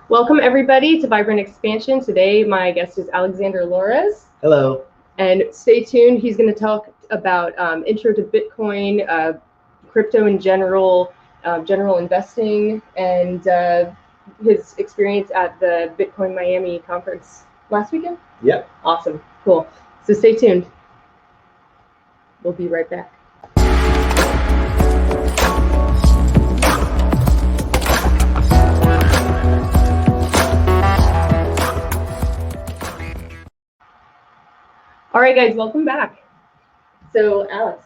Welcome everybody to Vibrant Expansion. Today my guest is Alexandre. Hello. And stay tuned. He's going to talk about intro to Bitcoin, crypto in general, general investing, and his experience at the Bitcoin Miami conference last weekend. Yep. Awesome. Cool. So stay tuned. We'll be right back. All right, guys, welcome back. So, Alex,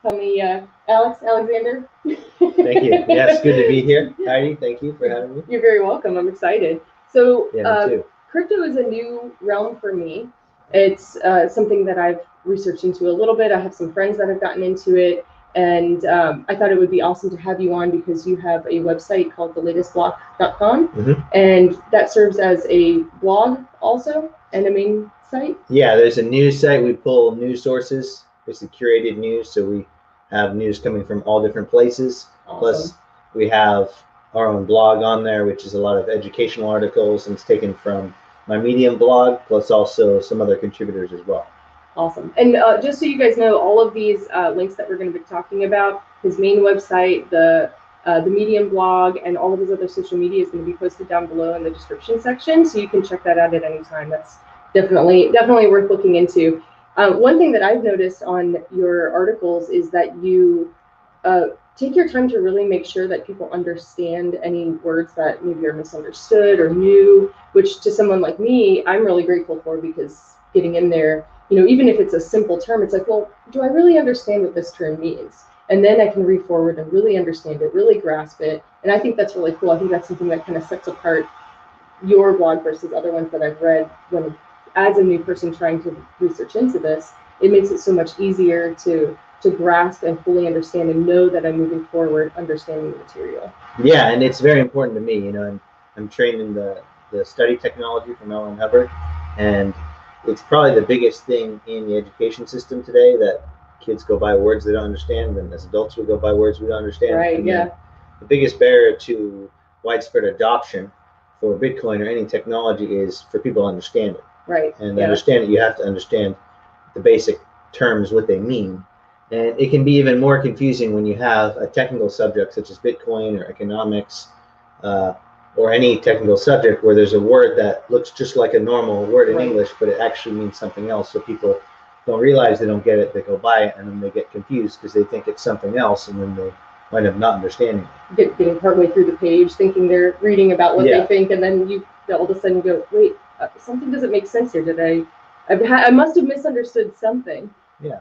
tell me, Alexander. Thank you. Yes, good to be here. Heidi, thank you for having me. You're very welcome. I'm excited. So, me too. Crypto is a new realm for me. It's something that I've researched into a little bit. I have some friends that have gotten into it, and I thought it would be awesome to have you on because you have a website called thelatestblock.com, and that serves as a blog also and a main site. Yeah, there's a news site. We pull news sources. It's the curated news, so we have news coming from all different places. Awesome. Plus, we have our own blog on there, which is a lot of educational articles, and it's taken from my Medium blog, plus also some other contributors as well. Awesome. And just so you guys know, all of these links that we're going to be talking about, his main website, the Medium blog, and all of his other social media is going to be posted down below in the description section, so you can check that out at any time. That's definitely worth looking into. One thing that I've noticed on your articles is that you take your time to really make sure that people understand any words that maybe are misunderstood or new, which to someone like me, I'm really grateful for, because getting in there, you know, even if it's a simple term, it's like, well, do I really understand what this term means? And then I can read forward and really understand it, really grasp it. And I think that's really cool. I think that's something that kind of sets apart your blog versus other ones that I've read. When, as a new person trying to research into this, it makes it so much easier to grasp and fully understand and know that I'm moving forward understanding the material. Yeah, and it's very important to me. You know, I'm trained in the study technology from Ellen Hubbard, and it's probably the biggest thing in the education system today, that kids go by words they don't understand, and as adults we go by words we don't understand. Right, and yeah. The biggest barrier to widespread adoption for Bitcoin or any technology is for people to understand it. Right. And to understand it, you have to understand the basic terms, what they mean. And it can be even more confusing when you have a technical subject such as Bitcoin or economics, or any technical subject where there's a word that looks just like a normal word in English, but it actually means something else. So people don't realize they don't get it, they go by it, and then they get confused because they think it's something else, and then they wind up not understanding it. Getting partway through the page, thinking they're reading about what they think, and then you all of a sudden go, wait, something doesn't make sense here. I must have misunderstood something. Yeah.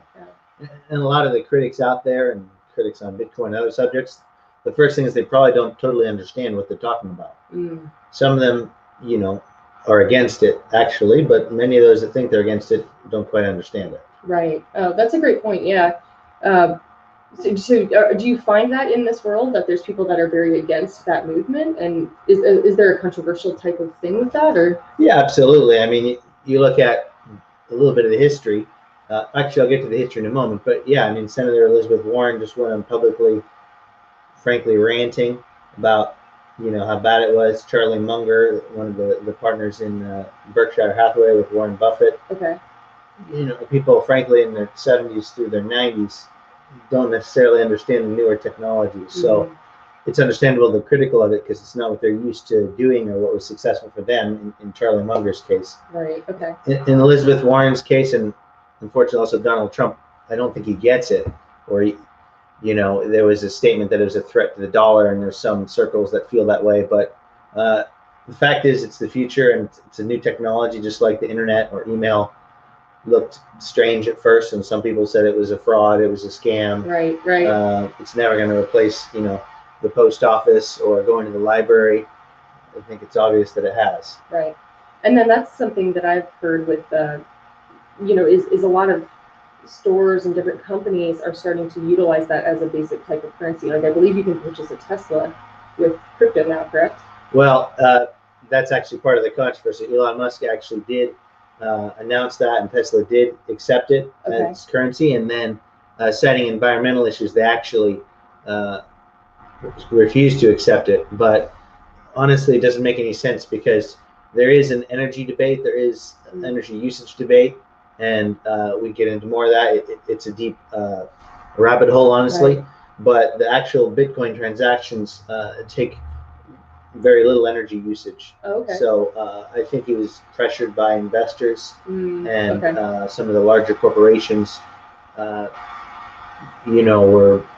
And a lot of the critics out there, and critics on Bitcoin and other subjects, the first thing is they probably don't totally understand what they're talking about. Some of them, you know, are against it actually, but many of those that think they're against it don't quite understand it. Right. Oh, that's a great point. Yeah. So do you find that in this world that there's people that are very against that movement, and is there a controversial type of thing with that, or? Yeah, absolutely. I mean, you look at a little bit of the history. Actually, I'll get to the history in a moment, but yeah, I mean, Senator Elizabeth Warren just went on publicly, frankly, ranting about, you know, how bad it was. Charlie Munger, one of the partners in Berkshire Hathaway with Warren Buffett. Okay. You know, people, frankly, in their 70s through their 90s don't necessarily understand the newer technologies. So it's understandable they're critical of it because it's not what they're used to doing or what was successful for them in Charlie Munger's case. Right, okay. In Elizabeth Warren's case, and unfortunately also Donald Trump, I don't think he gets it. Or, you know, there was a statement that it was a threat to the dollar, and there's some circles that feel that way. But the fact is, it's the future, and it's a new technology, just like the internet or email looked strange at first, and some people said it was a fraud, it was a scam. Right, right. It's never going to replace, you know, the post office or going to the library. I think it's obvious that it has. Right. And then that's something that I've heard with, you know, is a lot of stores and different companies are starting to utilize that as a basic type of currency. Like, I believe you can purchase a Tesla with crypto now, correct? Well, that's actually part of the controversy. Elon Musk actually did announced that, and Tesla did accept it as currency, and then citing environmental issues, they actually refused to accept it. But honestly, it doesn't make any sense because there is an energy debate, there is an energy usage debate, and we get into more of that. It's a deep rabbit hole, honestly. Right. But the actual Bitcoin transactions take very little energy usage. Oh, okay. So I think he was pressured by investors and okay. some of the larger corporations, were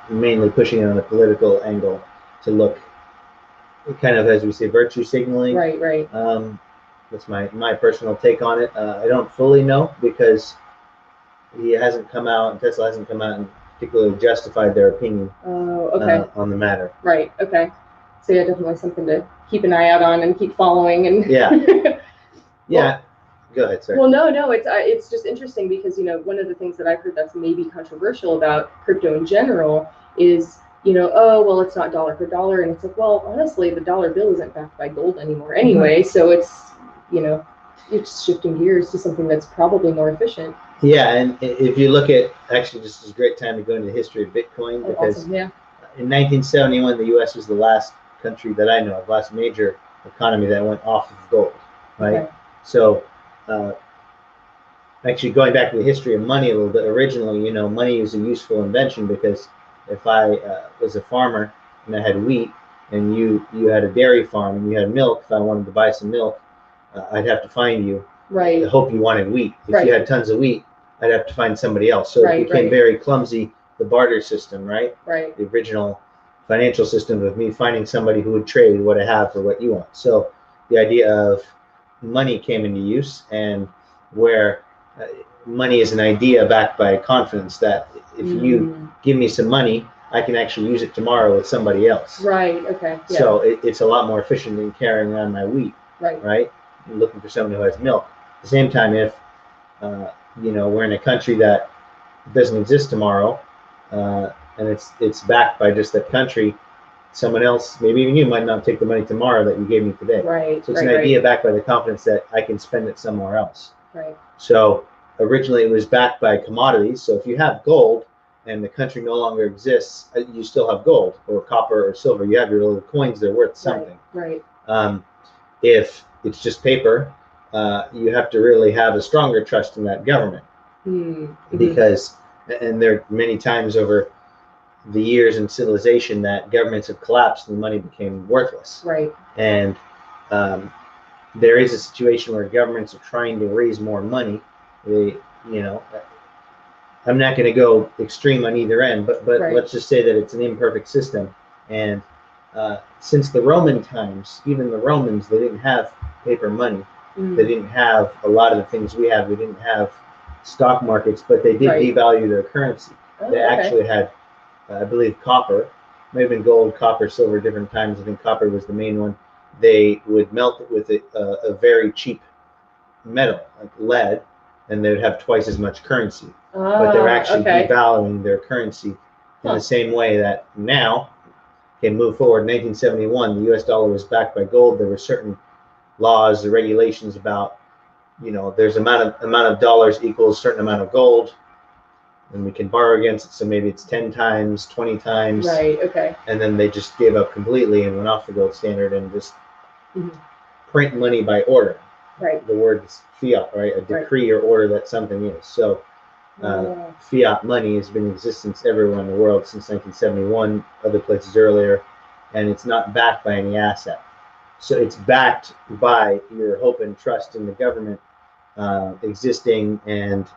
mainly pushing it on a political angle to look kind of, as we say, virtue signaling. Right. That's my personal take on it. I don't fully know because he hasn't come out, and Tesla hasn't come out and particularly justified their opinion on the matter. Right. Okay. So yeah, definitely something to keep an eye out on and keep following. And yeah. Well, go ahead, sir. Well, no, it's just interesting because one of the things that I've heard that's maybe controversial about crypto in general is oh well, it's not dollar for dollar, and it's like, well, honestly, the dollar bill isn't backed by gold anymore anyway, so it's it's shifting gears to something that's probably more efficient. Yeah, and if you look at, actually, this is a great time to go into the history of Bitcoin because awesome. Yeah. In 1971, the U.S. was the last country that I know of, last major economy that went off of gold, right? Okay. So actually going back to the history of money a little bit, originally, money was a useful invention because if I was a farmer and I had wheat and you had a dairy farm and you had milk, if I wanted to buy some milk, I'd have to find you. Right. I hope you wanted wheat. If you had tons of wheat, I'd have to find somebody else. So it became very clumsy, the barter system, right? Right. The original financial system of me finding somebody who would trade what I have for what you want. So the idea of money came into use, and where money is an idea backed by confidence that if you give me some money, I can actually use it tomorrow with somebody else. Right. Okay. Yeah. So it's a lot more efficient than carrying around my wheat. Right. And looking for someone who has milk. At the same time, if we're in a country that doesn't exist tomorrow, and it's backed by just that country, someone else, maybe even you, might not take the money tomorrow that you gave me today. Right. So it's an idea backed by the confidence that I can spend it somewhere else. Right. So originally it was backed by commodities. So if you have gold and the country no longer exists, you still have gold or copper or silver. You have your little coins; they're worth something. Right. If it's just paper, you have to really have a stronger trust in that government, because, and there are many times over the years in civilization that governments have collapsed and money became worthless. Right. And there is a situation where governments are trying to raise more money. I'm not going to go extreme on either end, but let's just say that it's an imperfect system. And since the Roman times, even the Romans, they didn't have paper money. They didn't have a lot of the things we have. They didn't have stock markets, but they did devalue their currency. They actually had, I believe, copper. May have been gold, copper, silver, different times. I think copper was the main one. They would melt it with a very cheap metal, like lead, and they would have twice as much currency. But they were actually devaluing their currency in the same way that now, move forward, in 1971, the US dollar was backed by gold. There were certain laws, the regulations about, there's amount of dollars equals a certain amount of gold, and we can borrow against it. So maybe it's 10 times, 20 times. Right. Okay. And then they just gave up completely and went off the gold standard and just print money by order. Right. The word is fiat, right? A decree or order that something is. So fiat money has been in existence everywhere in the world since 1971, other places earlier, and it's not backed by any asset. So it's backed by your hope and trust in the government existing and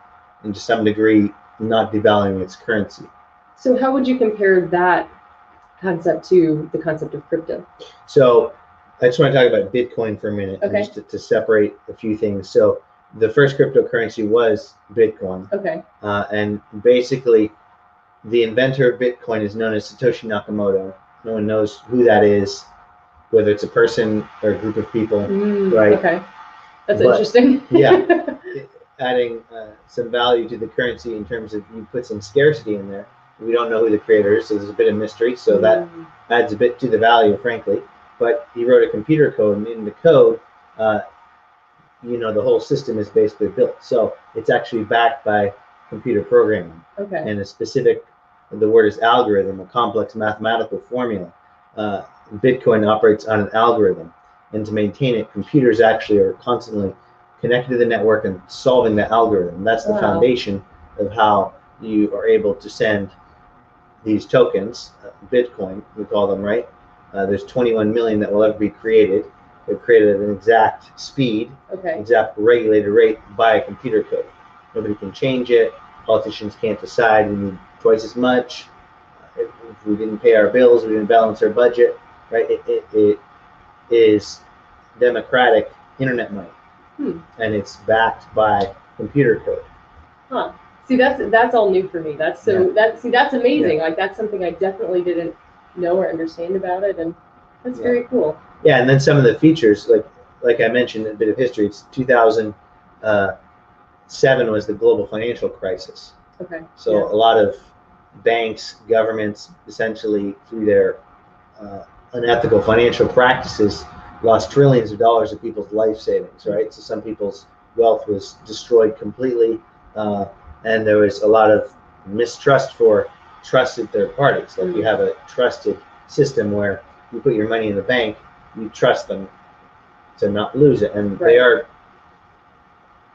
to some degree not devaluing its currency. So how would you compare that concept to the concept of crypto? So I just want to talk about Bitcoin for a minute, just to separate a few things. So the first cryptocurrency was Bitcoin. Okay. And basically, the inventor of Bitcoin is known as Satoshi Nakamoto. No one knows who that is, whether it's a person or a group of people, right? Okay. That's interesting. Yeah. Adding some value to the currency in terms of you put some scarcity in there. We don't know who the creator is, so there's a bit of mystery. So that adds a bit to the value, frankly. But he wrote a computer code, and in the code, the whole system is basically built. So it's actually backed by computer programming. Okay. And a specific, the word is algorithm, a complex mathematical formula. Bitcoin operates on an algorithm, and to maintain it, computers actually are constantly connected to the network and solving the algorithm. That's the foundation of how you are able to send these tokens, Bitcoin, we call them, right? There's 21 million that will ever be created. They're created at an exact speed, exact regulated rate by a computer code. Nobody can change it. Politicians can't decide we need twice as much. If we didn't pay our bills, we didn't balance our budget, right? It is democratic internet money, and it's backed by computer code. Huh. See, that's all new for me. That's that's amazing. Like that's something I definitely didn't know or understand about it, and that's very cool. Yeah, and then some of the features, like I mentioned, a bit of history. It's 2007 was the global financial crisis. Okay. So a lot of banks, governments, essentially through their unethical financial practices, lost trillions of dollars of people's life savings, right? So some people's wealth was destroyed completely, and there was a lot of mistrust for trusted third parties. Like you have a trusted system where you put your money in the bank, you trust them to not lose it, and they are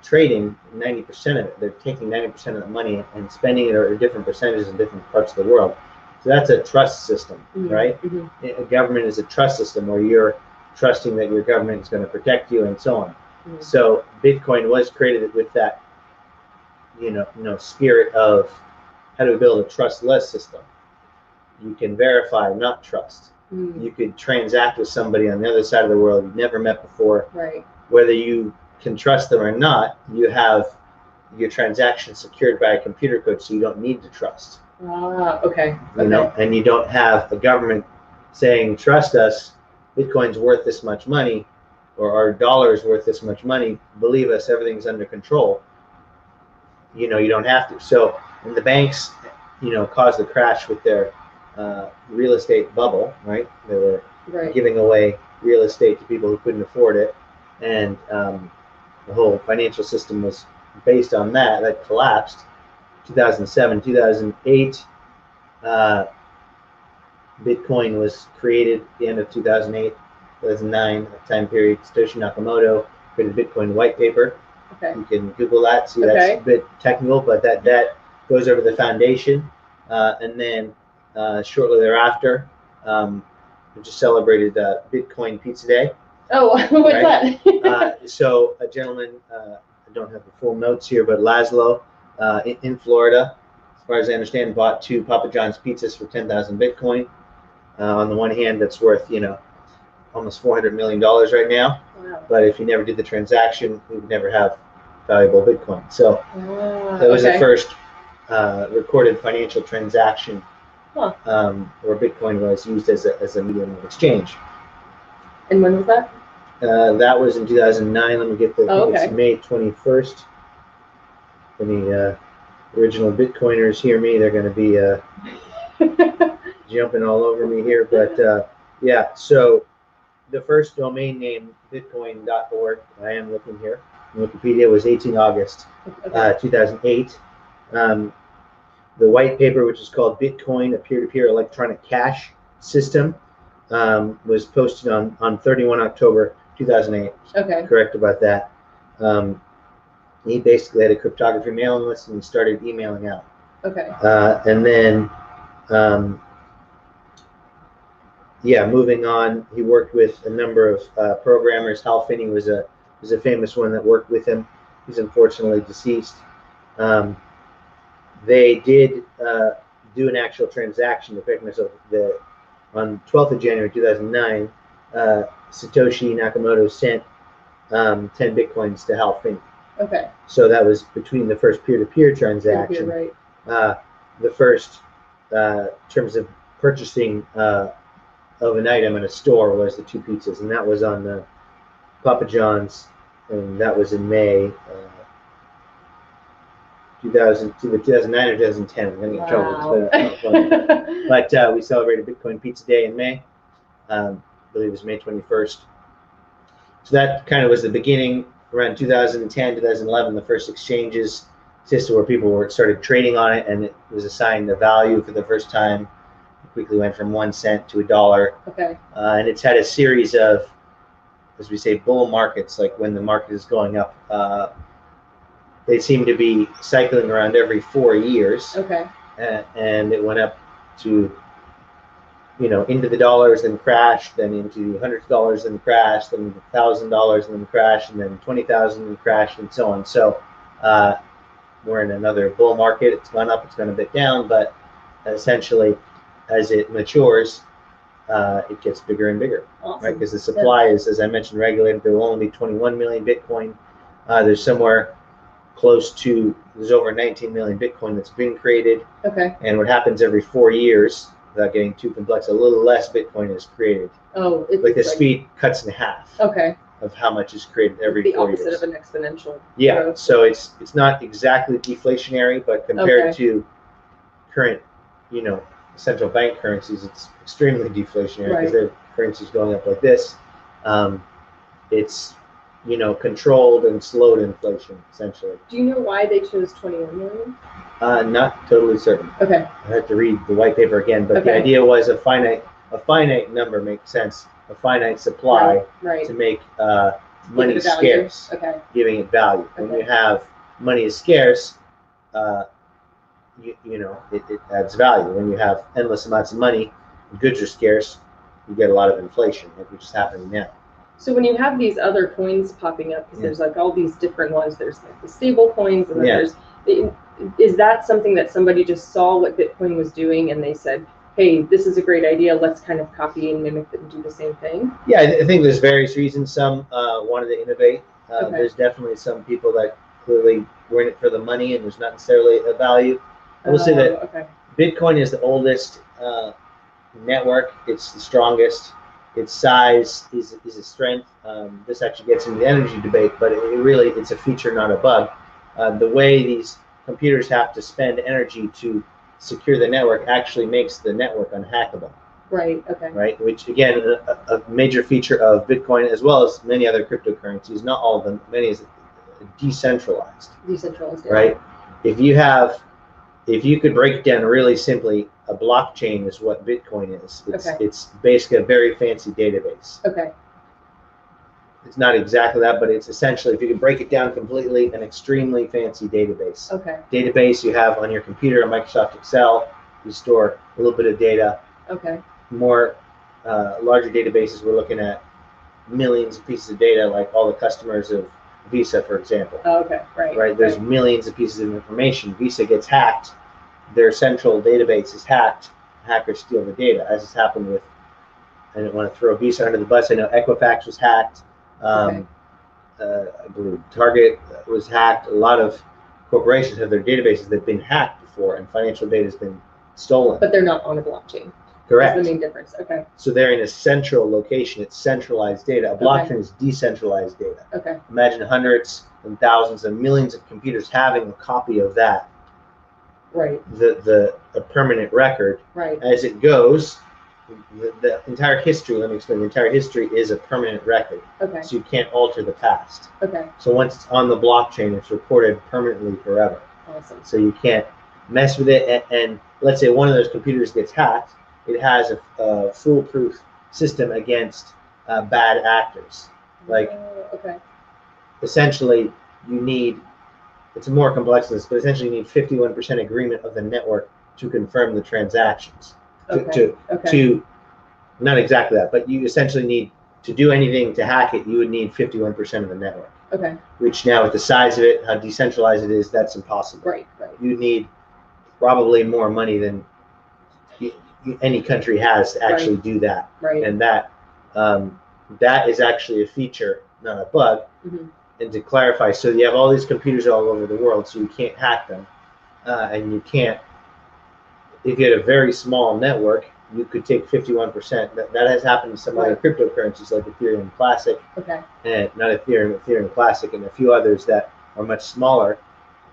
trading 90% of it. They're taking 90% of the money and spending it at different percentages in different parts of the world. So that's a trust system, right? A government is a trust system where you're trusting that your government is going to protect you and so on. So Bitcoin was created with that, spirit of how to build a trustless system. You can verify, not trust. You could transact with somebody on the other side of the world you've never met before. Right. Whether you can trust them or not, you have your transaction secured by a computer code, so you don't need to trust. Okay. You know, and you don't have a government saying, trust us, Bitcoin's worth this much money, or our dollar is worth this much money, believe us, everything's under control. You don't have to. So, and the banks, caused the crash with their real estate bubble, right? They were giving away real estate to people who couldn't afford it, and the whole financial system was based on that. That collapsed. 2007, 2008, Bitcoin was created at the end of 2008, 2009, that time period. Satoshi Nakamoto created a Bitcoin white paper. You can Google that, see that's a bit technical, but that goes over the foundation. And then shortly thereafter, we just celebrated Bitcoin Pizza Day. Oh, what's that? So a gentleman, I don't have the full notes here, but Laszlo in Florida, as far as I understand, bought 2 Papa John's pizzas for 10,000 Bitcoin. On the one hand, that's worth, almost $400 million right now. Wow. But if you never did the transaction, you would never have valuable Bitcoin. So that was the first recorded financial transaction where Bitcoin was used as a medium of exchange. And when was that? That was in 2009. Let me get it's May 21st. Any original Bitcoiners hear me, they're going to be jumping all over me here. But so the first domain name, bitcoin.org, I am looking here, Wikipedia, was 18 August 2008. The white paper, which is called Bitcoin, a peer-to-peer electronic cash system, was posted on 31 October 2008. Okay. Correct about that. He basically had a cryptography mailing list and he started emailing out. Okay. And then, moving on, he worked with a number of programmers. Hal Finney was a famous one that worked with him. He's unfortunately deceased. They did do an actual transaction. On 12th of January 2009, Satoshi Nakamoto sent 10 Bitcoins to Hal Finney. Okay. So that was between the first peer-to-peer transaction. Right. The first terms of purchasing of an item in a store was the 2 pizzas, and that was on the Papa John's, and that was in May 2009 or 2010. I'm going to get trouble. But we celebrated Bitcoin Pizza Day in May. I believe it was May 21st. So that kind of was the beginning. Around 2010, 2011, the first exchanges existed where people started trading on it, and it was assigned a value for the first time. quickly went from 1 cent to $1. Okay. And it's had a series of, as we say, bull markets, like when the market is going up. They seem to be cycling around every 4 years. Okay. And it went up to, into the dollars, then crashed, then into hundreds of dollars, then crashed, then $1,000, and then crashed, and then 20,000 and crashed, and so on. So we're in another bull market. It's gone up, it's gone a bit down, but essentially, as it matures, it gets bigger and bigger. Awesome. Right? Because the supply is, as I mentioned, regulated. There will only be 21 million Bitcoin. There's somewhere close to, there's over 19 million Bitcoin that's been created. Okay. And what happens every 4 years, without getting too complex, a little less Bitcoin is created. Oh, it's like the speed cuts in half. Okay. Of how much is created every 4 years. The opposite of an exponential. Yeah. growth. So it's not exactly deflationary, but compared to current, central bank currencies, it's extremely deflationary because their currency is going up like this. It's controlled and slowed inflation, essentially. Do you know why they chose 21 million? Not totally certain. Okay. I have to read the white paper again, but the idea was a finite number makes sense. A finite supply to make money scarce, giving it value. When you have money is scarce, it adds value. When you have endless amounts of money, goods are scarce, you get a lot of inflation, which is happening now. So when you have these other coins popping up, because there's like all these different ones, there's like the stable coins, and then there's, is that something that somebody just saw what Bitcoin was doing and they said, hey, this is a great idea, let's kind of copy and mimic it and do the same thing? Yeah, I think there's various reasons. Some wanted to innovate. There's definitely some people that clearly were in it for the money and there's not necessarily a value. I will say that Bitcoin is the oldest network. It's the strongest. Its size is a strength. This actually gets into the energy debate, but it's a feature, not a bug. The way these computers have to spend energy to secure the network actually makes the network unhackable. Right, okay. Right, which again, a major feature of Bitcoin, as well as many other cryptocurrencies, not all of them, many is decentralized. Decentralized, right? If you could break it down really simply, a blockchain is what Bitcoin is. It's basically a very fancy database. Okay. It's not exactly that, but it's essentially, if you could break it down completely, an extremely fancy database. Okay. Database you have on your computer, Microsoft Excel, you store a little bit of data. Okay. More larger databases, we're looking at millions of pieces of data, like all the customers of Visa, for example. Oh, okay, right. Right, there's millions of pieces of information. Visa gets hacked, their central database is hacked, hackers steal the data, as has happened with, I don't want to throw Visa under the bus, I know Equifax was hacked, I believe Target was hacked. A lot of corporations have their databases that have been hacked before, and financial data has been stolen. But they're not on a blockchain. Correct. That's the main difference. Okay. So they're in a central location. It's centralized data. A blockchain is decentralized data. Okay. Imagine hundreds and thousands and millions of computers having a copy of that. Right. A permanent record. Right. As it goes, the entire history, let me explain, the entire history is a permanent record. Okay. So you can't alter the past. Okay. So once it's on the blockchain, it's recorded permanently forever. Awesome. So you can't mess with it. And let's say one of those computers gets hacked, it has a foolproof system against bad actors. Like, essentially, you need, it's more complex than this, but essentially you need 51% agreement of the network to confirm the transactions. To not exactly that, but you essentially need to do anything to hack it, you would need 51% of the network. Okay. Which now, with the size of it, how decentralized it is, that's impossible. Right. You need probably more money than any country has to actually do that. Right. And that is actually a feature, not a bug. Mm-hmm. And to clarify, so you have all these computers all over the world, so you can't hack them, and you can't. If you had a very small network, you could take 51%. That has happened in some other cryptocurrencies like Ethereum Classic, and not Ethereum Classic, and a few others that are much smaller.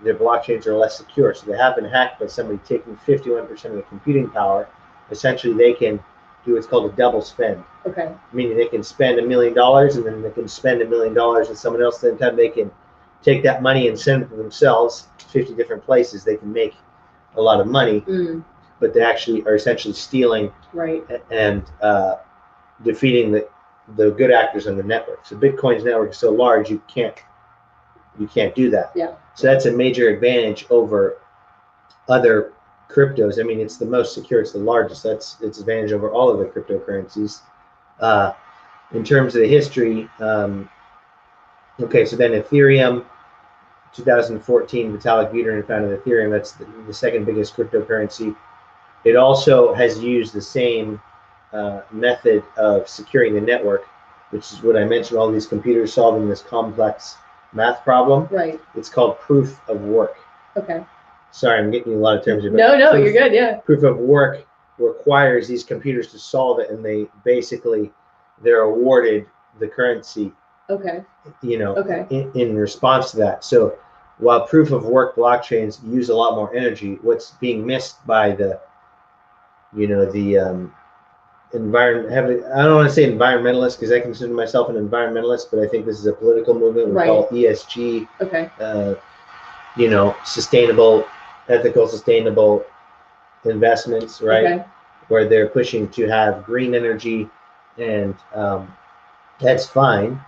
Their blockchains are less secure, so they have been hacked by somebody taking 51% of the computing power. Essentially, they can do what's called a double spend. Okay. Meaning they can spend $1 million, and then they can spend $1 million and someone else. At the same time, they can take that money and send it to themselves 50 different places. They can make a lot of money. but they actually are essentially stealing and defeating the good actors on the network. So Bitcoin's network is so large, you can't do that. Yeah. So that's a major advantage over other cryptos. I mean, it's the most secure, it's the largest. That's its advantage over all of the cryptocurrencies. In terms of the history, okay, so then Ethereum, 2014, Vitalik Buterin founded Ethereum. That's the second biggest cryptocurrency. It also has used the same method of securing the network, which is what I mentioned, all these computers solving this complex math problem. Right. It's called proof of work. Okay. Sorry, I'm getting you a lot of terms here. No, you're good, yeah. Proof of work requires these computers to solve it, and they're awarded the currency. Okay. In response to that. So while proof of work blockchains use a lot more energy, what's being missed by the environment, I don't want to say environmentalist because I consider myself an environmentalist, but I think this is a political movement. We call it ESG. Okay. Sustainable, ethical, sustainable investments, right? Okay. Where they're pushing to have green energy, and that's fine.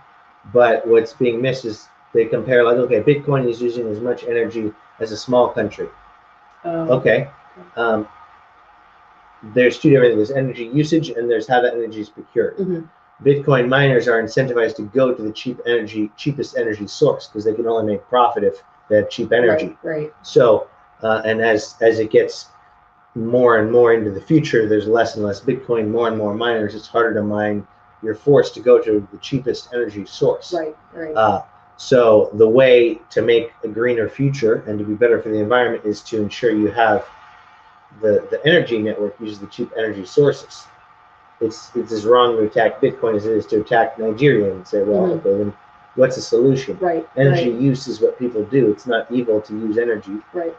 But what's being missed is they compare, like, okay, Bitcoin is using as much energy as a small country. Okay. There's two different things. There's energy usage and there's how that energy is procured. Mm-hmm. Bitcoin miners are incentivized to go to the cheapest energy source because they can only make profit if they have cheap energy. Right. So, and as it gets more and more into the future, there's less and less Bitcoin, more and more miners, it's harder to mine. You're forced to go to the cheapest energy source. Right. So the way to make a greener future and to be better for the environment is to ensure you have the energy network uses the cheap energy sources. It's as wrong to attack Bitcoin as it is to attack Nigeria and say, well, okay, then what's the solution? Right. Energy use is what people do. It's not evil to use energy. Right.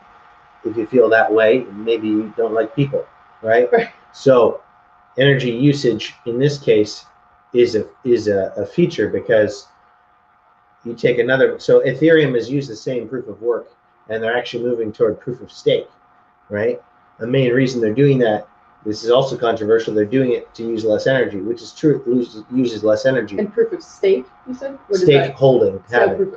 If you feel that way, maybe you don't like people, right? Right. So energy usage in this case is a feature because you take so Ethereum has used the same proof of work and they're actually moving toward proof of stake, right? The main reason they're doing that, this is also controversial, they're doing it to use less energy, which is true, it uses less energy. And proof of stake, you said? Stake holding,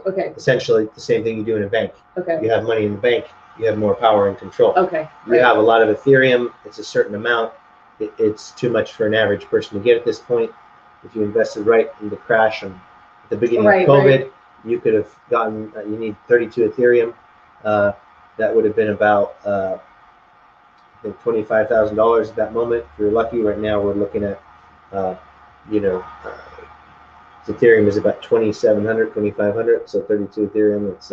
okay. Essentially the same thing you do in a bank. Okay. You have money in the bank, you have more power and control. Okay. You have a lot of Ethereum, it's a certain amount, it's too much for an average person to get at this point. If you invested right in the crash and at the beginning of COVID, you could have gotten, you need 32 Ethereum. That would have been about, I think $25,000 at that moment. If you're lucky, right now we're looking at, Ethereum is about 2,700, 2,500. So 32 Ethereum, it's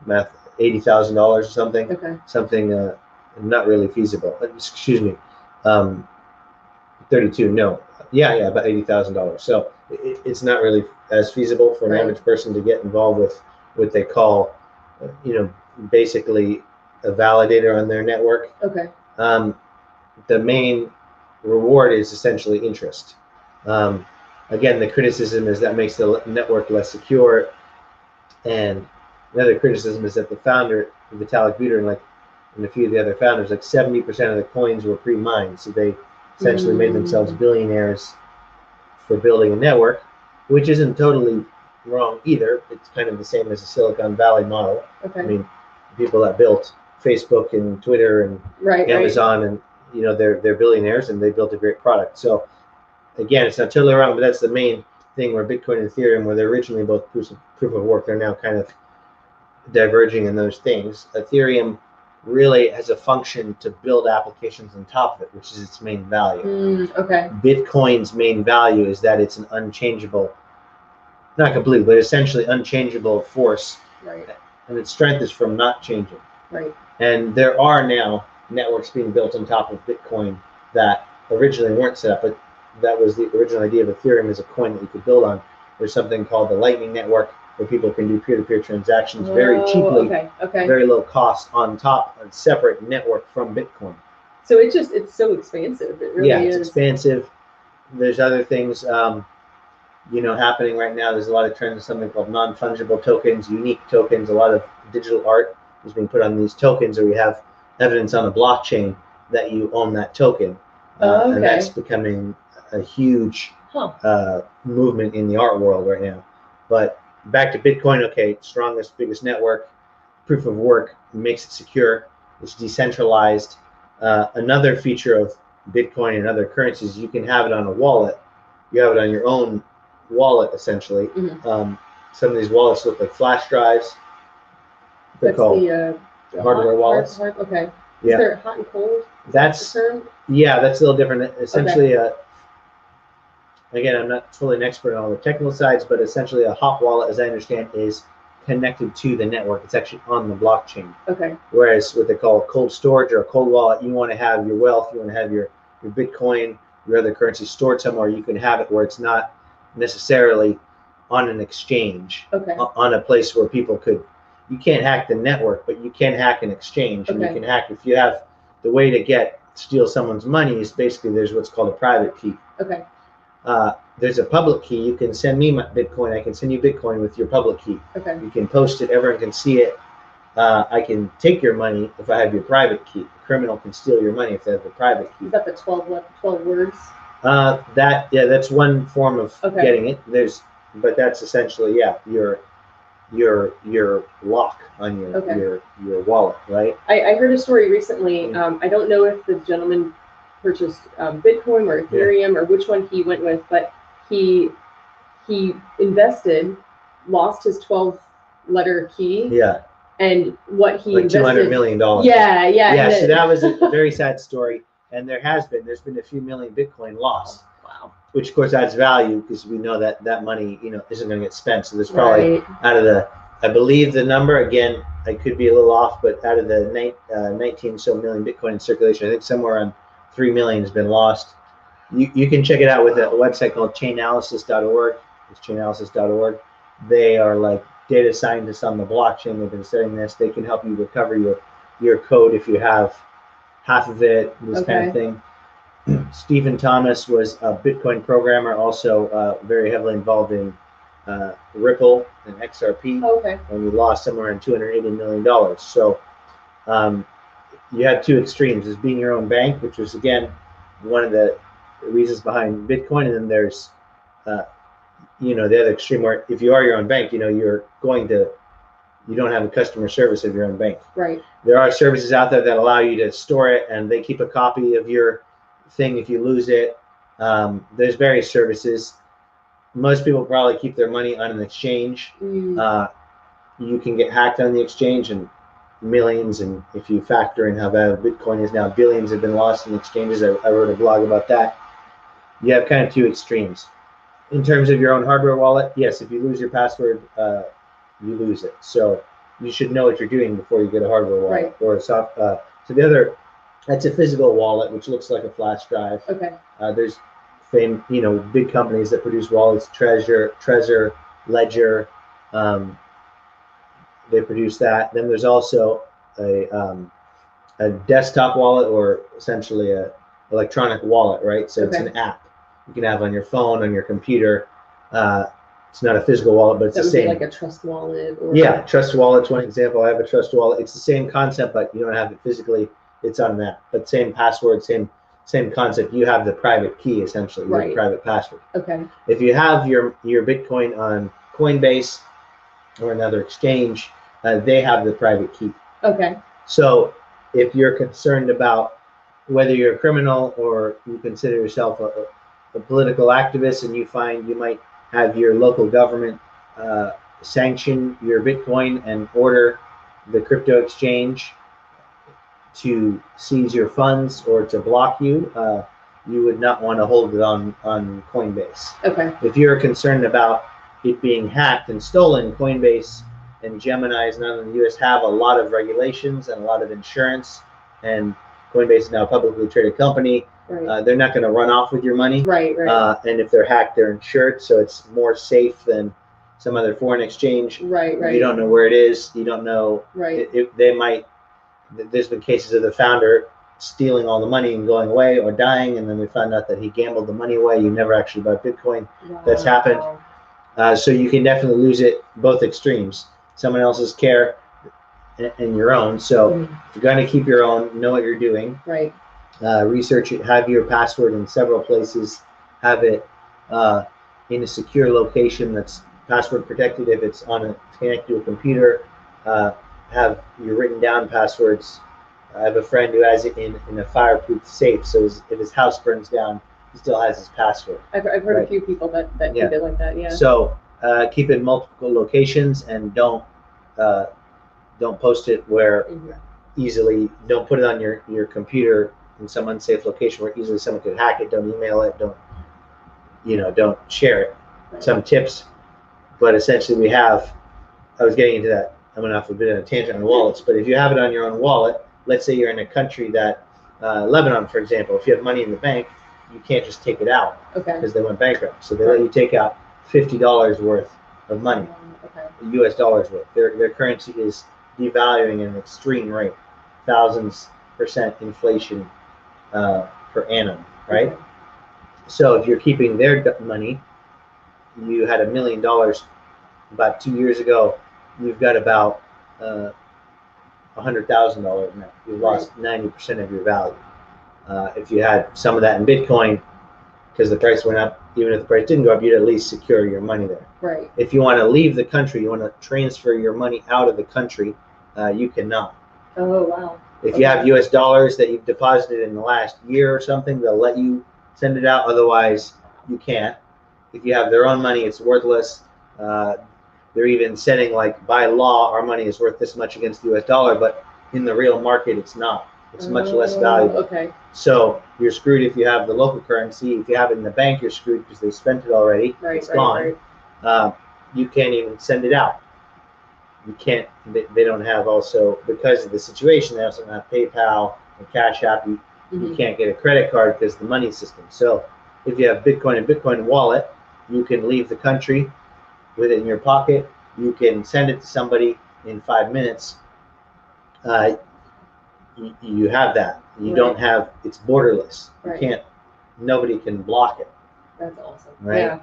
math, $80,000 or something. Okay. Something not really feasible. Excuse me, 32. No, yeah, about $80,000. So it's not really as feasible for an average person to get involved with what they call, basically a validator on their network. Okay. The main reward is essentially interest. Again, the criticism is that makes the network less secure. And another criticism is that the founder, Vitalik Buterin, and a few of the other founders, 70% of the coins were pre-mined. So they essentially made themselves billionaires for building a network, which isn't totally wrong either. It's kind of the same as the Silicon Valley model. Okay. I mean, the people that built Facebook and Twitter and Amazon and they're billionaires and they built a great product. So again, it's not totally wrong, but that's the main thing where Bitcoin and Ethereum, where they're originally both proof of work, they're now kind of diverging in those things. Ethereum really has a function to build applications on top of it, which is its main value. Okay. Bitcoin's main value is that it's an unchangeable, not completely, but essentially unchangeable force. Right. And its strength is from not changing. Right. And there are now networks being built on top of Bitcoin that originally weren't set up, but that was the original idea of Ethereum as a coin that you could build on. There's something called the Lightning Network where people can do peer-to-peer transactions very cheaply, very low cost on top, a separate network from Bitcoin. So it's so expansive. It really is. It's expansive. There's other things, happening right now. There's a lot of trends of something called non-fungible tokens, unique tokens. A lot of digital art is being put on these tokens, or we have evidence on a blockchain that you own that token. Okay. And that's becoming a huge movement in the art world right now. But back to Bitcoin, okay, strongest, biggest network, proof of work, makes it secure, it's decentralized. Another feature of Bitcoin and other currencies, you can have it on a wallet. You have it on your own wallet, essentially. Some of these wallets look like flash drives. They're called hardware wallets. Okay. Yeah. Is there hot and cold? That's a little different. Essentially, again, I'm not fully an expert on all the technical sides, but essentially a hot wallet, as I understand, is connected to the network. It's actually on the blockchain. Okay. Whereas what they call cold storage or a cold wallet, you want to have your wealth, you want to have your Bitcoin, your other currency stored somewhere. You can have it where it's not necessarily on an exchange, on a place where people could. You can't hack the network, but you can hack an exchange, and you can hack if you have the way to steal someone's money is basically there's what's called a private key. Okay. There's a public key. You can send me my Bitcoin. I can send you Bitcoin with your public key. Okay. You can post it. Everyone can see it. I can take your money if I have your private key. A criminal can steal your money if they have the private key. Is that the 12 words? That's one form of getting it. But that's essentially your lock on your wallet, right? I heard a story recently. I don't know if the gentleman purchased Bitcoin or Ethereum or which one he went with, but he invested, lost his 12-letter key. Yeah. And what he like invested, $200 million. Yeah. So that was a very sad story, and there's been a few million Bitcoin lost. Wow. Which of course adds value because we know that money isn't going to get spent. So there's probably out of the, I believe the number, again, I could be a little off, but out of the 19 so million Bitcoin in circulation, I think somewhere around 3 million has been lost. You can check it out with a website called chainalysis.org. It's chainalysis.org. They are like data scientists on the blockchain. They've been studying this. They can help you recover your code if you have half of it, this kind of thing. Stephen Thomas was a Bitcoin programmer, also very heavily involved in Ripple and XRP. And we lost somewhere around $280 million. So you had two extremes. There's being your own bank, which was, again, one of the reasons behind Bitcoin. And then there's, the other extreme where if you are your own bank, you don't have a customer service of your own bank. Right. There are services out there that allow you to store it, and they keep a copy of your thing if you lose it. There's various services. Most people probably keep their money on an exchange. You can get hacked on the exchange, and millions, and if you factor in how bad Bitcoin is now, billions have been lost in exchanges. I wrote a blog about that. You have kind of two extremes. In terms of your own hardware wallet, yes, if you lose your password, you lose it. So you should know what you're doing before you get a hardware wallet or a soft. So the other, that's a physical wallet, which looks like a flash drive. There's big companies that produce wallets, Trezor, Ledger. They produce that. Then there's also a desktop wallet, or essentially a electronic wallet, right? So it's an app you can have on your phone, on your computer. It's not a physical wallet, but it's the same. That would be like a Trust Wallet. Trust Wallet's one example. I have a Trust Wallet. It's the same concept, but you don't have it physically. It's on that, but same password, same concept. You have the private key, essentially, your private password. If you have your Bitcoin on Coinbase or another exchange, they have the private key. So if you're concerned about whether you're a criminal or you consider yourself a political activist, and you find you might have your local government sanction your Bitcoin and order the crypto exchange to seize your funds or to block you, you would not want to hold it on Coinbase. If you're concerned about it being hacked and stolen, Coinbase and Gemini and none in the US have a lot of regulations and a lot of insurance, and Coinbase is now a publicly traded company. They're not going to run off with your money. And if they're hacked, they're insured, so it's more safe than some other foreign exchange. You don't know where it is. You don't know. If they might. There's been cases of the founder stealing all the money and going away or dying, and then we found out that he gambled the money away. You never actually bought Bitcoin. That's happened. So you can definitely lose it, both extremes. Someone else's care and your own. So if you're going to keep your own, know what you're doing. research it, have your password in several places, have it in a secure location that's password protected. If it's connected to a computer, have your written down passwords. I have a friend who has it in a fireproof safe, so if his house burns down, he still has his password. I've heard a few people that keep it like that. Yeah. So keep it in multiple locations, and don't post it where easily. Don't put it on your computer in some unsafe location where easily someone could hack it. Don't email it. Don't share it. Right. Some tips, but essentially I was getting into that. I'm going off a bit of a tangent on wallets, but if you have it on your own wallet, let's say you're in a country that, Lebanon, for example, if you have money in the bank, you can't just take it out because they went bankrupt. So they let you take out $50 worth of money, US dollars worth. Their currency is devaluing at an extreme rate, thousands% inflation per annum, right? Okay. So if you're keeping their money, you had $1 million about 2 years ago. You've got about $100,000 now. You've lost 90% of your value. If you had some of that in Bitcoin, because the price went up, even if the price didn't go up, you'd at least secure your money there. Right. If you want to leave the country, you want to transfer your money out of the country, you cannot. Oh, wow. If you have US dollars that you've deposited in the last year or something, they'll let you send it out. Otherwise, you can't. If you have their own money, it's worthless. They're even setting, like, by law, our money is worth this much against the US dollar, but in the real market, it's not. It's much less valuable. Okay. So you're screwed if you have the local currency. If you have it in the bank, you're screwed because they spent it already. It's gone. Right. You can't even send it out. You can't. They don't have also, because of the situation, they also don't have PayPal and Cash App. You can't get a credit card because of the money system. So if you have Bitcoin and Bitcoin wallet, you can leave the country with it in your pocket. You can send it to somebody in 5 minutes. You have that. You don't have, it's borderless. You can't, nobody can block it. That's awesome. Right? Yeah.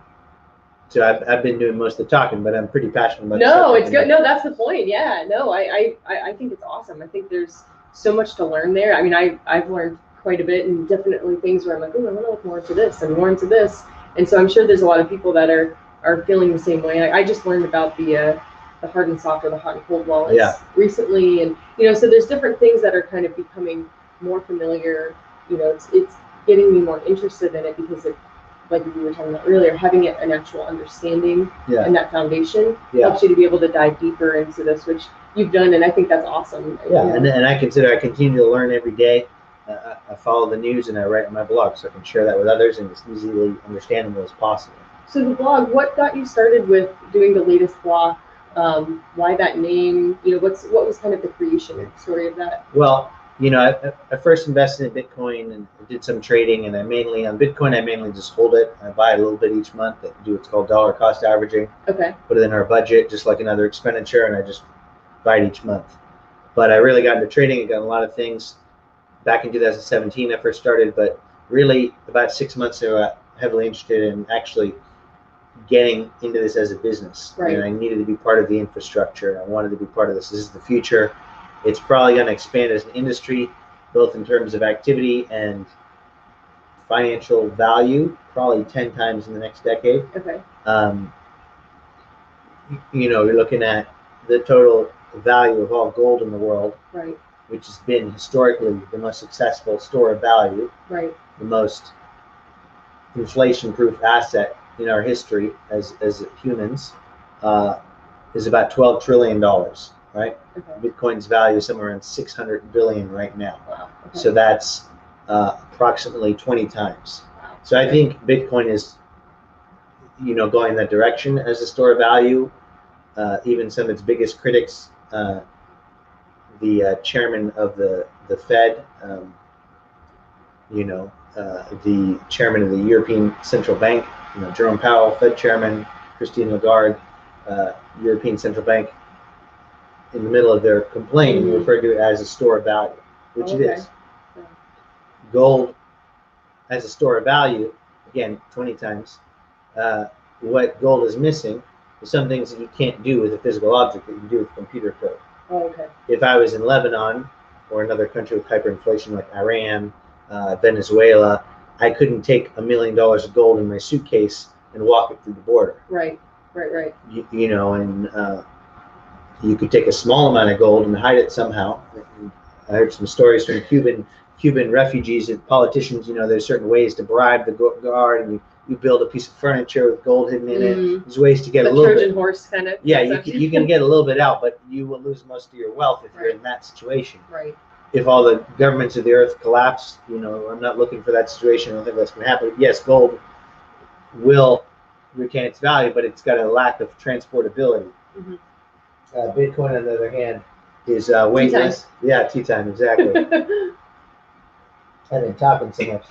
So I've been doing most of the talking, but I'm pretty passionate about it. No, it's good. No, that's the point. Yeah. No, I think it's awesome. I think there's so much to learn there. I mean, I've learned quite a bit, and definitely things where I'm like, oh, I want to look more into this and more into this. And so I'm sure there's a lot of people that are feeling the same way. I just learned about the hard and soft, or the hot and cold wallets recently, and so there's different things that are kind of becoming more familiar. It's getting me more interested in it because it, like we were talking about earlier, having an actual understanding and that foundation helps you to be able to dive deeper into this, which you've done, and I think that's awesome. And I continue to learn every day. I follow the news and I write on my blog, so I can share that with others and it's easily understandable as possible. So the blog, what got you started with doing the latest blog? Why that name? What was kind of the creation story of that? Well, I first invested in Bitcoin and did some trading, and on Bitcoin, I mainly just hold it. I buy a little bit each month. I do what's called dollar cost averaging. Okay. Put it in our budget, just like another expenditure, and I just buy it each month. But I really got into trading. I got a lot of things. Back in 2017, I first started, but really about 6 months ago, I got heavily interested in actually getting into this as a business. Right. And I needed to be part of the infrastructure. I wanted to be part of this. This is the future. It's probably going to expand as an industry, both in terms of activity and financial value, probably 10 times in the next decade. Okay. You're looking at the total value of all gold in the world, right, which has been historically the most successful store of value, right, the most inflation-proof asset in our history as humans, is about $12 trillion, right? Okay. Bitcoin's value is somewhere around 600 billion right now. Wow. Okay. So that's approximately 20 times. Wow. So I think Bitcoin is, going in that direction as a store of value. Even some of its biggest critics, the chairman of the Fed, the chairman of the European Central Bank, Jerome Powell, Fed chairman, Christine Lagarde, European Central Bank, in the middle of their complaint, referred to it as a store of value, which it is. Gold as a store of value, again, 20 times. What gold is missing is some things that you can't do with a physical object that you can do with computer code. Oh, okay. If I was in Lebanon or another country with hyperinflation like Iran, Venezuela, I couldn't take $1 million of gold in my suitcase and walk it through the border. Right. You know, and you could take a small amount of gold and hide it somehow. I heard some stories from Cuban refugees and politicians. You know, there's certain ways to bribe the guard, and you build a piece of furniture with gold hidden in it. There's ways to get a little Trojan bit. horse kind of. Yeah, you can get a little bit out, but you will lose most of your wealth if you're in that situation. Right. If all the governments of the earth collapse, you know, I'm not looking for that situation. I don't think that's going to happen. Yes, gold will retain its value, but it's got a lack of transportability. Bitcoin, on the other hand, is weightless. Yeah, tea time, exactly. I've been talking so much.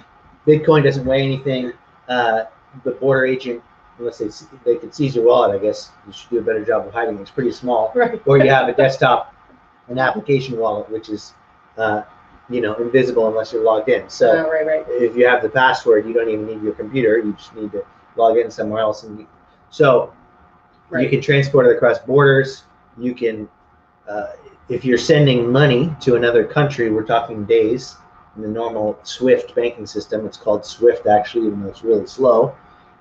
Bitcoin doesn't weigh anything. The border agent, unless they could seize your wallet, I guess you should do a better job of hiding it. It's pretty small. Right. Or you have a desktop, an application wallet, which is you know, invisible unless you're logged in. So if you have the password, you don't even need your computer. You just need to log in somewhere else. And you can transport it across borders. You can, if you're sending money to another country, we're talking days. In the normal SWIFT banking system, it's called SWIFT actually, even though it's really slow.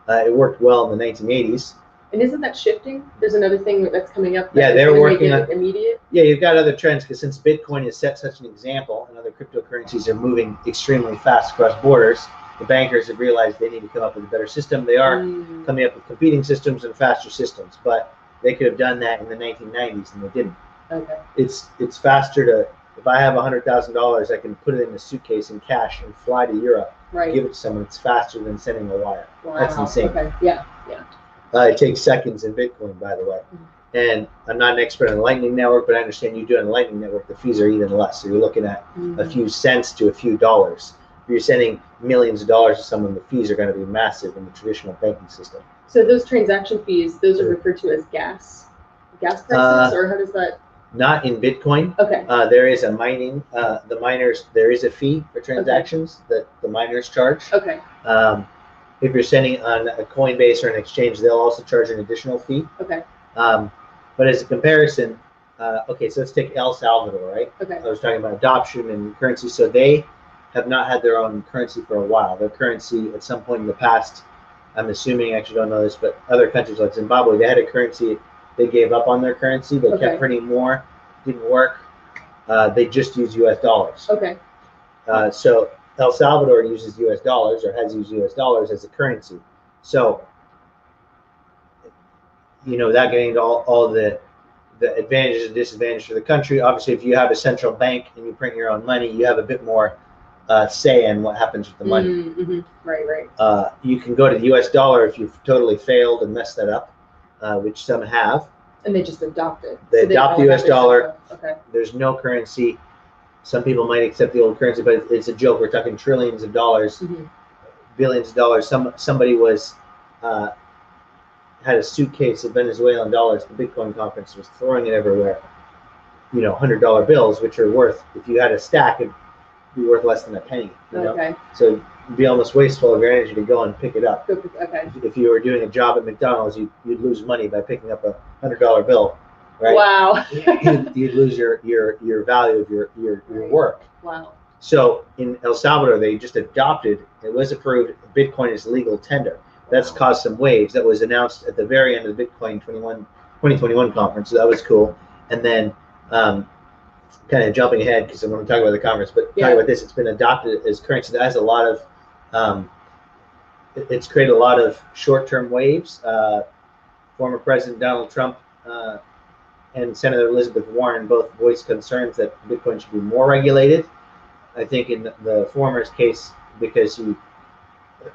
It worked well in the 1980s. And isn't that shifting? There's another thing that's coming up. Yeah, they're working on immediate. Yeah, you've got other trends, because since Bitcoin has set such an example, and other cryptocurrencies are moving extremely fast across borders, the bankers have realized they need to come up with a better system. They are coming up with competing systems and faster systems, but they could have done that in the 1990s, and they didn't. Okay. It's faster to, if I have $100,000, I can put it in a suitcase in cash and fly to Europe, give it to someone. It's faster than sending a wire. Wow. That's insane. Okay. Yeah. It takes seconds in Bitcoin, by the way. And I'm not an expert on the Lightning Network, but I understand you do on the Lightning Network, the fees are even less. So you're looking at a few cents to a few dollars. If you're sending millions of dollars to someone, the fees are going to be massive in the traditional banking system. So those transaction fees, those are referred to as gas prices, or how does that? Not in Bitcoin. Okay. There is a mining, the miners, there is a fee for transactions that the miners charge. Okay. If you're sending on a Coinbase or an exchange, they'll also charge an additional fee. Okay. But as a comparison, okay, so let's take El Salvador, right? Okay. I was talking about adoption and currency. So they have not had their own currency for a while. Their currency at some point in the past, I'm assuming, I actually don't know this, but other countries like Zimbabwe, they had a currency. They gave up on their currency. They kept printing more. Didn't work. They just use US dollars. Okay. So El Salvador uses US dollars, or has used US dollars as a currency. So, you know, without getting into all the advantages and disadvantages for the country, obviously, if you have a central bank and you print your own money, you have a bit more say in what happens with the money. Right. You can go to the US dollar if you've totally failed and messed that up, which some have. And they just adopt it. They adopt the US dollar. Okay. There's no currency. Some people might accept the old currency, but it's a joke. We're talking trillions of dollars, billions of dollars. Somebody was had a suitcase of Venezuelan dollars. The Bitcoin conference was throwing it everywhere. You know, $100 bills, which are worth, if you had a stack, it'd be worth less than a penny. You know? So it'd be almost wasteful of your energy to go and pick it up. Okay. If you were doing a job at McDonald's, you'd lose money by picking up a $100 bill. Right? Wow. You'd lose your value of your work. Wow. So in El Salvador, they just adopted, it was approved, Bitcoin is legal tender. That's caused some waves. That was announced at the very end of the Bitcoin 2021 conference. So that was cool. And then kind of jumping ahead, because I want to talk about the conference, but talking about this, it's been adopted as currency. That has a lot of, it's created a lot of short-term waves. Former President Donald Trump and Senator Elizabeth Warren both voiced concerns that Bitcoin should be more regulated. I think in the former's case, because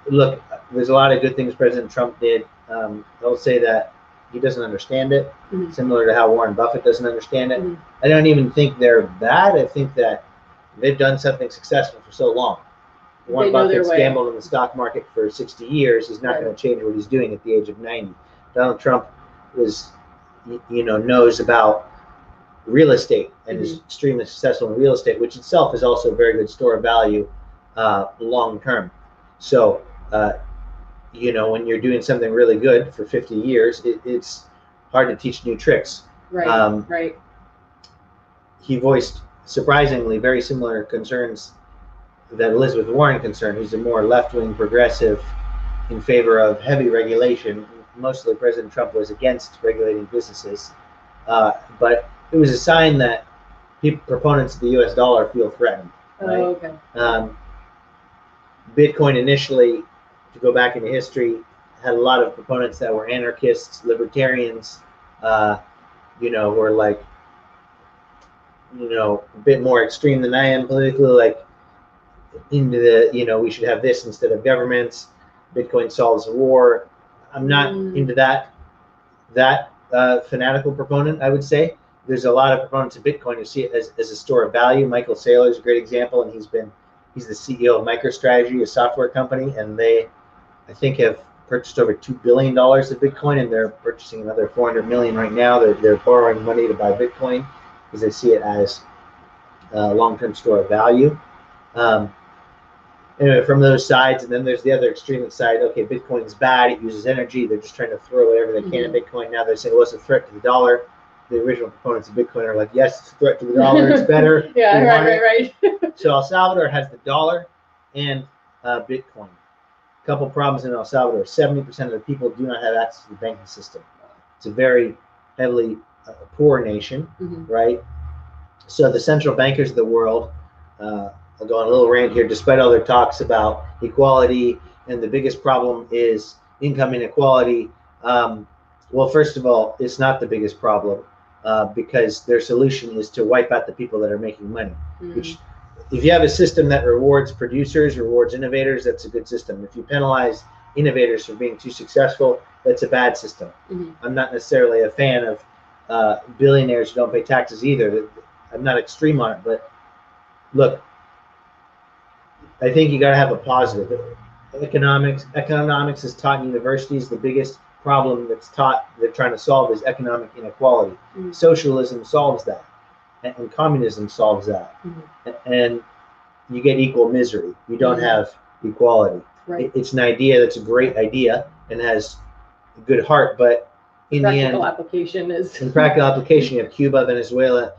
look, there's a lot of good things President Trump did. They'll say that he doesn't understand it, similar to how Warren Buffett doesn't understand it. I don't even think they're bad. I think that they've done something successful for so long. Warren Buffett's gambled in the stock market for 60 years. He's not going to change what he's doing at the age of 90. Donald Trump was, knows about real estate and is extremely successful in real estate, which itself is also a very good store of value long term. So, when you're doing something really good for 50 years, it's hard to teach new tricks. Right. He voiced surprisingly very similar concerns that Elizabeth Warren concern, who's a more left-wing progressive in favor of heavy regulation. Mostly President Trump was against regulating businesses, but it was a sign that proponents of the U.S. dollar feel threatened. Right? Oh, okay. Bitcoin initially, to go back into history, had a lot of proponents that were anarchists, libertarians, were like, a bit more extreme than I am politically, like into the, we should have this instead of governments. Bitcoin solves the war. I'm not into that fanatical proponent, I would say. There's a lot of proponents of Bitcoin who see it as a store of value. Michael Saylor is a great example, and he's the CEO of MicroStrategy, a software company, and they, I think, have purchased over $2 billion of Bitcoin, and they're purchasing another 400 million right now. They're borrowing money to buy Bitcoin because they see it as a long-term store of value. Anyway, from those sides, and then there's the other extreme side. Okay, Bitcoin is bad. It uses energy. They're just trying to throw whatever they can at Bitcoin. Now they're saying, well, it's a threat to the dollar. The original proponents of Bitcoin are like, yes, it's a threat to the dollar. It's better. Yeah, right. So El Salvador has the dollar and Bitcoin. A couple problems in El Salvador. 70% of the people do not have access to the banking system. It's a very heavily poor nation, right? So the central bankers of the world, I'll go on a little rant here, despite all their talks about equality, and the biggest problem is income inequality. Well, first of all, it's not the biggest problem because their solution is to wipe out the people that are making money. Which, if you have a system that rewards producers, rewards innovators, that's a good system. If you penalize innovators for being too successful, that's a bad system. I'm not necessarily a fan of billionaires who don't pay taxes either. I'm not extreme on it, but look, I think you got to have a positive. Economics is taught in universities. The biggest problem they're trying to solve is economic inequality. Socialism solves that, and communism solves that. And you get equal misery. You don't have equality. Right. It's an idea that's a great idea and has a good heart, but in the end, practical application is in practical application, you have Cuba, Venezuela.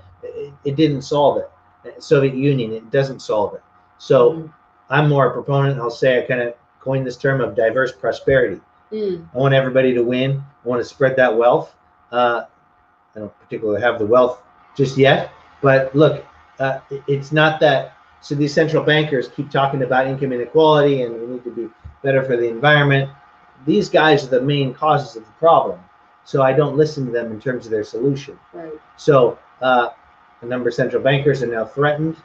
It didn't solve it. Soviet Union, it doesn't solve it. So I'm more a proponent. I'll say I kind of coined this term of diverse prosperity. I want everybody to win. I want to spread that wealth. I don't particularly have the wealth just yet, but look, it's not that. So these central bankers keep talking about income inequality and we need to be better for the environment. These guys are the main causes of the problem. So I don't listen to them in terms of their solution. Right. So a number of central bankers are now threatened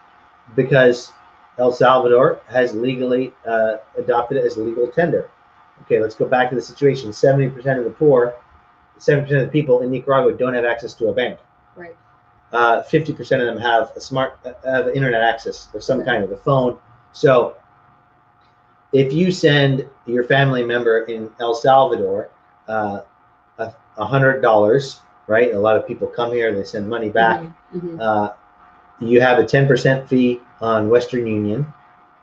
because El Salvador has legally adopted it as a legal tender. Okay, let's go back to the situation. 70% of the poor, 70% of the people in Nicaragua don't have access to a bank. Right. 50% of them have have internet access of some kind, of a phone. So if you send your family member in El Salvador $100, right? A lot of people come here, they send money back. You have a 10% fee on Western Union,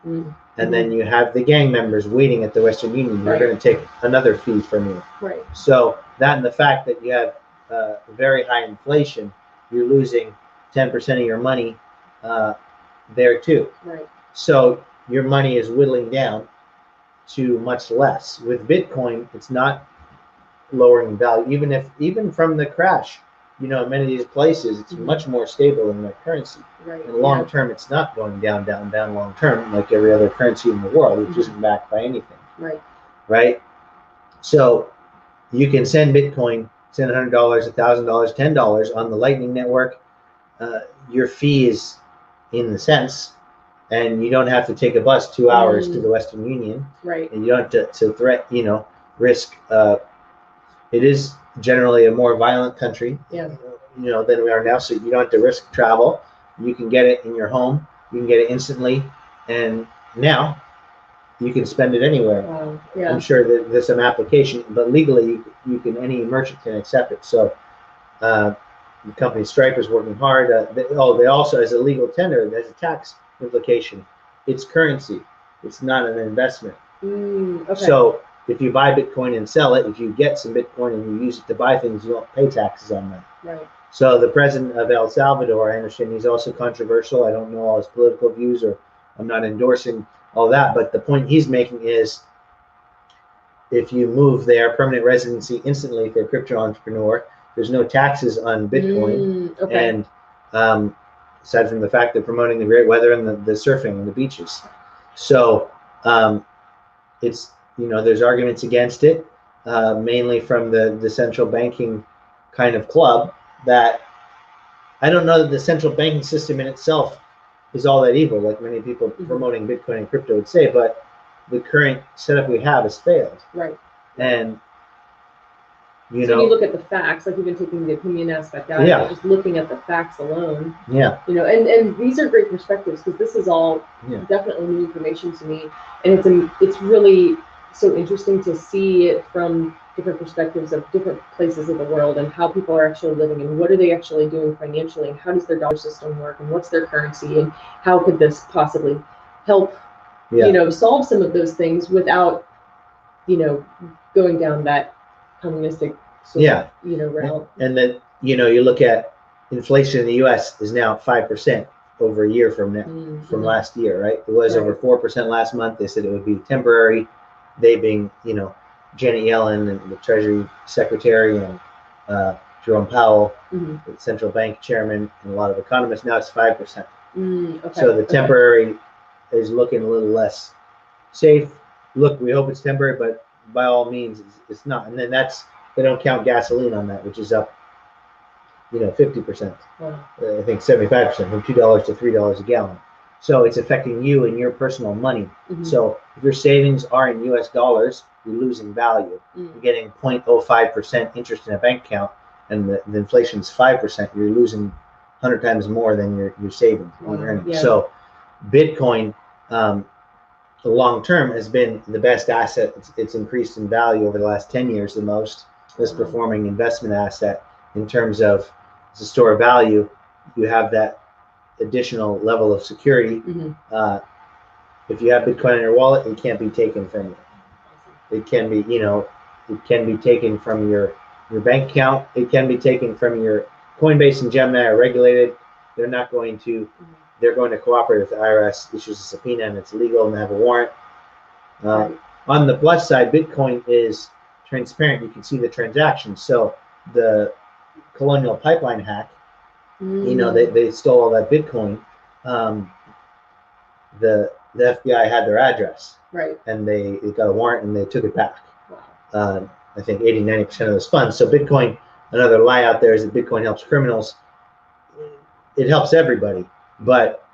and then you have the gang members waiting at the Western Union. They're going to take another fee from you. Right. So that, and the fact that you have very high inflation, you're losing 10% of your money there too. Right. So your money is whittling down to much less. With Bitcoin, it's not lowering value. Even from the crash, in many of these places, it's much more stable than their currency. Right. And long term, it's not going down long term like every other currency in the world, which isn't backed by anything. Right. Right. So you can send Bitcoin, send $100, $1,000, $10 on the Lightning Network. Your fee is in the cents, and you don't have to take a bus 2 hours to the Western Union. Right. And you don't have to risk. It is generally a more violent country, than we are now. So you don't have to risk travel. You can get it in your home. You can get it instantly, and now you can spend it anywhere. Yeah. I'm sure that there's some application, but legally, any merchant can accept it. So the company Stripe is working hard. They also, as a legal tender, there's a tax implication. It's currency. It's not an investment. Okay. So if you buy Bitcoin and sell it, if you get some Bitcoin and you use it to buy things, you don't pay taxes on that. Right. So the president of El Salvador, I understand he's also controversial. I don't know all his political views or I'm not endorsing all that, but the point he's making is if you move there, permanent residency instantly if you're a crypto entrepreneur, there's no taxes on Bitcoin. Okay. And aside from the fact that promoting the great weather and the surfing and the beaches. So it's, there's arguments against it, mainly from the central banking kind of club, that I don't know that the central banking system in itself is all that evil, like many people promoting Bitcoin and crypto would say, but the current setup we have has failed. Right. And so when you look at the facts, like even taking the opinion aspect out, just looking at the facts alone. Yeah. And these are great perspectives, because this is all definitely new information to me, and it's really so interesting to see it from different perspectives of different places of the world, and how people are actually living, and what are they actually doing financially, and how does their dollar system work, and what's their currency, and how could this possibly help solve some of those things without going down that communistic route. And then you look at inflation in the U.S. is now 5% over a year from last year, right? It was over 4% last month. They said it would be temporary. They being Janet Yellen and the Treasury Secretary and Jerome Powell, the central bank chairman, and a lot of economists. Now it's 5%. So the temporary is looking a little less safe. Look, we hope it's temporary, but by all means, it's not. And then they don't count gasoline on that, which is up, 50%. Wow. I think 75%, from $2 to $3 a gallon. So it's affecting you and your personal money. So if your savings are in U.S. dollars, you're losing value. You're getting 0.05% interest in a bank account, and the inflation is 5%. You're losing 100 times more than you're saving on earnings. So Bitcoin, long term, has been the best asset. It's increased in value over the last 10 years, the most performing investment asset in terms of the store of value. You have that additional level of security. If you have Bitcoin in your wallet, it can't be taken from you. It can be, it can be taken from your bank account. It can be taken from your Coinbase and Gemini are regulated. They're not going to. They're going to cooperate if the IRS issues a subpoena and it's legal and they have a warrant. On the plus side, Bitcoin is transparent. You can see the transactions. So the Colonial Pipeline hack, they stole all that Bitcoin. The FBI had their address, and they got a warrant and they took it back. Wow. I think 80-90% of those funds. So Bitcoin, another lie out there is that Bitcoin helps criminals. It helps everybody, but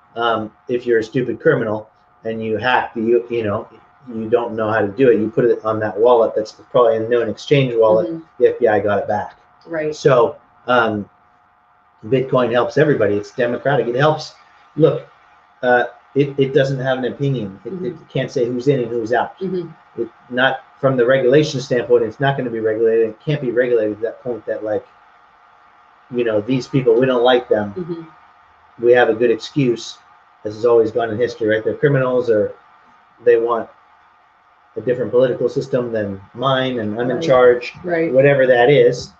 if you're a stupid criminal and you hack you don't know how to do it, you put it on that wallet that's probably a known exchange wallet. The FBI got it back. So Bitcoin helps everybody. It's democratic. It helps. Look, it doesn't have an opinion. It can't say who's in and who's out. It, not from the regulation standpoint, it's not going to be regulated. It can't be regulated to that point that, like, these people, we don't like them. We have a good excuse. This has always gone in history, right? They're criminals, or they want a different political system than mine, and I'm in charge. Whatever that is,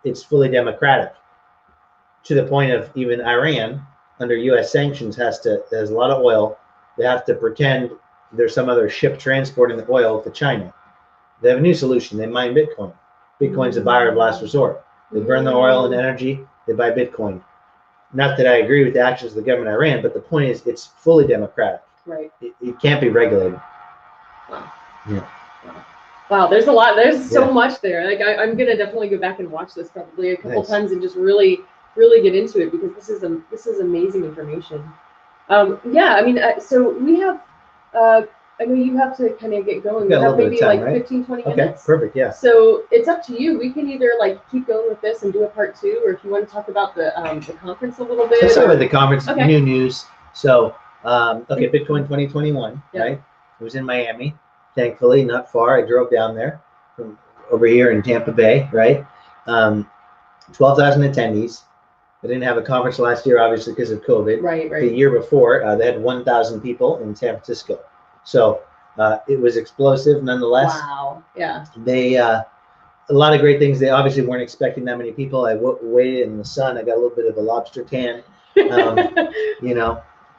it's fully democratic. To the point of even Iran, under U.S. sanctions, has a lot of oil. They have to pretend there's some other ship transporting the oil to China. They have a new solution. They mine Bitcoin. Bitcoin's a buyer of last resort. They burn the oil and energy. They buy Bitcoin. Not that I agree with the actions of the government of Iran, but the point is it's fully democratic. It can't be regulated. Wow. Yeah. Wow, there's a lot. There's so much there. Like I'm gonna definitely go back and watch this probably a couple times and just really get into it, because this is amazing information. So we have. I know you have to kind of get going. We have maybe time, like 15-20 minutes. Okay, perfect. Yeah. So it's up to you. We can either keep going with this and do a part 2, or if you want to talk about the conference a little bit. Let's talk about the conference. New news. So Bitcoin 2021. Right. It was in Miami. Thankfully, not far. I drove down there from over here in Tampa Bay. Right. 12,000 attendees. They didn't have a conference last year, obviously, because of COVID. Right. The year before, they had 1,000 people in San Francisco. So it was explosive, nonetheless. Wow. Yeah. They a lot of great things. They obviously weren't expecting that many people. I waited in the sun. I got a little bit of a lobster tan.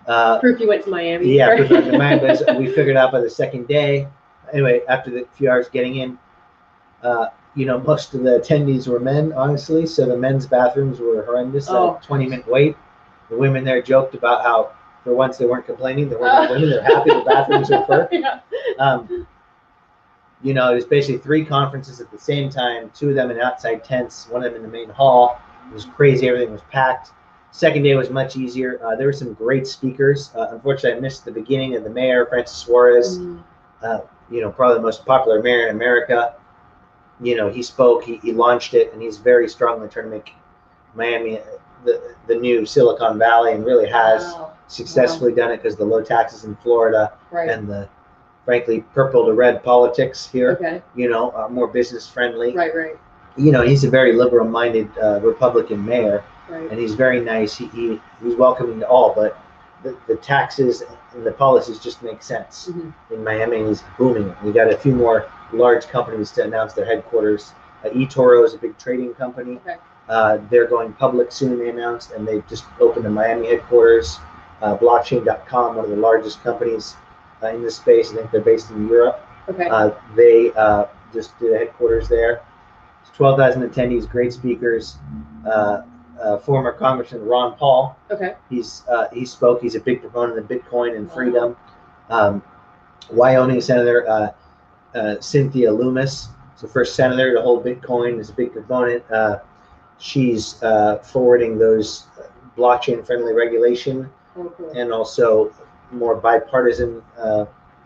Proof you went to Miami. Yeah, right? proof we went to Miami. But we figured out by the second day. Anyway, after the few hours getting in, most of the attendees were men, honestly. So the men's bathrooms were horrendous. A 20-minute wait. The women there joked about how, for once, they weren't complaining. There weren't women. They're happy the bathrooms were perfect. It was basically 3 conferences at the same time, 2 of them in outside tents, 1 of them in the main hall. It was crazy. Everything was packed. Second day was much easier. There were some great speakers. Unfortunately, I missed the beginning of the mayor, Francis Suarez, probably the most popular mayor in America. He spoke, he launched it, and he's very strongly trying to make Miami the new Silicon Valley, and really has successfully done it because the low taxes in Florida and the, frankly, purple to red politics here, more business friendly. Right. He's a very liberal-minded Republican mayor, and he's very nice. He's welcoming to all, but the taxes and the policies just make sense in Miami, and he's booming. We got a few more large companies to announce their headquarters. eToro is a big trading company. They're going public soon, they announced, and they've just opened a Miami headquarters. Blockchain.com, one of the largest companies in this space. I think they're based in Europe. They just did a headquarters there. 12,000 attendees, great speakers. Former Congressman Ron Paul. He spoke. He's a big proponent of Bitcoin and freedom. Wyoming Senator Cynthia Loomis, is the first senator to hold Bitcoin, is a big proponent. She's forwarding those blockchain-friendly regulation and also more bipartisan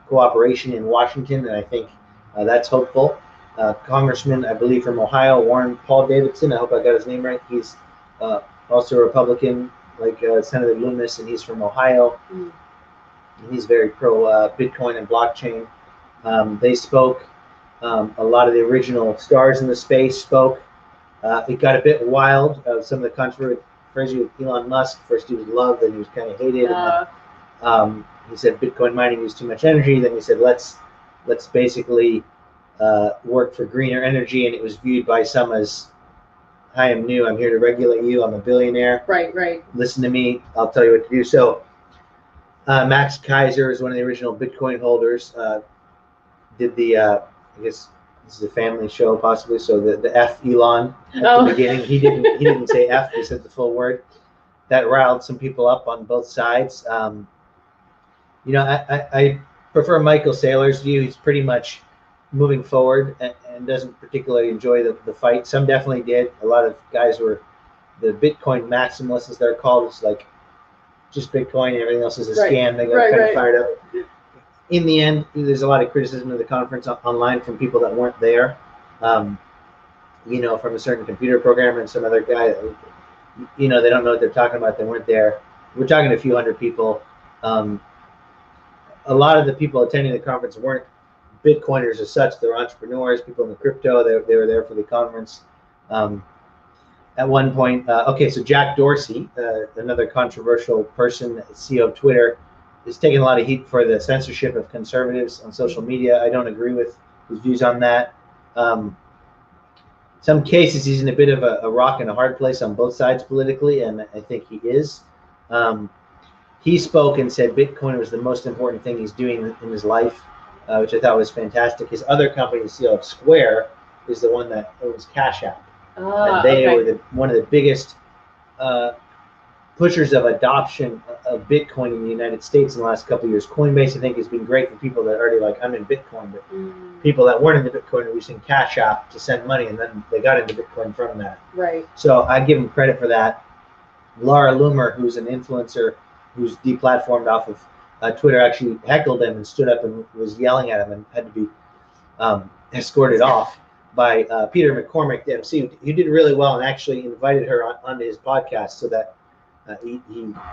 cooperation in Washington, and I think that's hopeful. Congressman, I believe from Ohio, Warren Paul Davidson, I hope I got his name right. He's also a Republican, like Senator Loomis, and he's from Ohio. And he's very pro Bitcoin and blockchain. They spoke. A lot of the original stars in the space spoke. It got a bit wild. Some of the controversy with Elon Musk. First he was loved, then he was kind of hated. And then, he said Bitcoin mining used too much energy. Then he said let's basically work for greener energy, and it was viewed by some as, I am new, I'm here to regulate you, I'm a billionaire. Right. Listen to me, I'll tell you what to do. So Max Kaiser is one of the original Bitcoin holders. Did the, I guess this is a family show possibly, so the F Elon at the beginning, he didn't say F, he said the full word. That riled some people up on both sides. I prefer Michael Saylor's view. He's pretty much moving forward and doesn't particularly enjoy the fight. Some definitely did. A lot of guys were the Bitcoin maximalists, as they're called. It's like just Bitcoin and everything else is a scam. They got kind of fired up. In the end, there's a lot of criticism of the conference online from people that weren't there. From a certain computer programmer and some other guy, they don't know what they're talking about. They weren't there. We're talking to a few hundred people. A lot of the people attending the conference weren't Bitcoiners as such. They're entrepreneurs, people in the crypto. They were there for the conference. At one point, so Jack Dorsey, another controversial person, CEO of Twitter, is taking a lot of heat for the censorship of conservatives on social media. I don't agree with his views on that. Some cases he's in a bit of a rock and a hard place on both sides politically, and I think he is. He spoke and said Bitcoin was the most important thing he's doing in his life, which I thought was fantastic. His other company, the CEO of Square, is the one that owns Cash App. And they were one of the biggest pushers of adoption of Bitcoin in the United States in the last couple of years. Coinbase, I think, has been great for people that are already like, I'm in Bitcoin, but people that weren't into Bitcoin are using Cash App to send money, and then they got into Bitcoin from that. So I give him credit for that. Laura Loomer, who's an influencer who's deplatformed off of Twitter, actually heckled him and stood up and was yelling at him and had to be escorted off by Peter McCormick, the MC, who did really well and actually invited her onto his podcast, so that he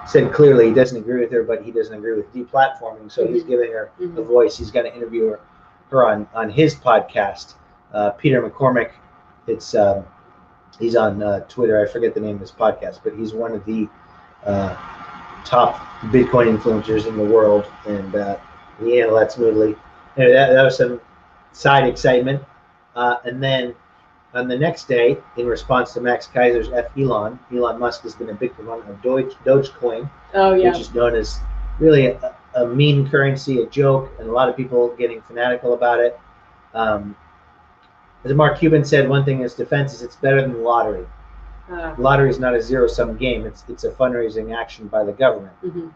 said clearly he doesn't agree with her, but he doesn't agree with deplatforming, so he's giving her a voice. He's going to interview her on his podcast. Peter McCormick, he's on Twitter. I forget the name of his podcast, but he's one of the top Bitcoin influencers in the world, and he handled that smoothly. Anyway, that was some side excitement. And then on the next day, in response to Max Kaiser's Elon Musk has been a big proponent of Dogecoin, which is known as really a meme currency, a joke, and a lot of people getting fanatical about it. As Mark Cuban said, one thing in his defense is it's better than the lottery. Lottery is not a zero-sum game. It's a fundraising action by the government. Mm-hmm.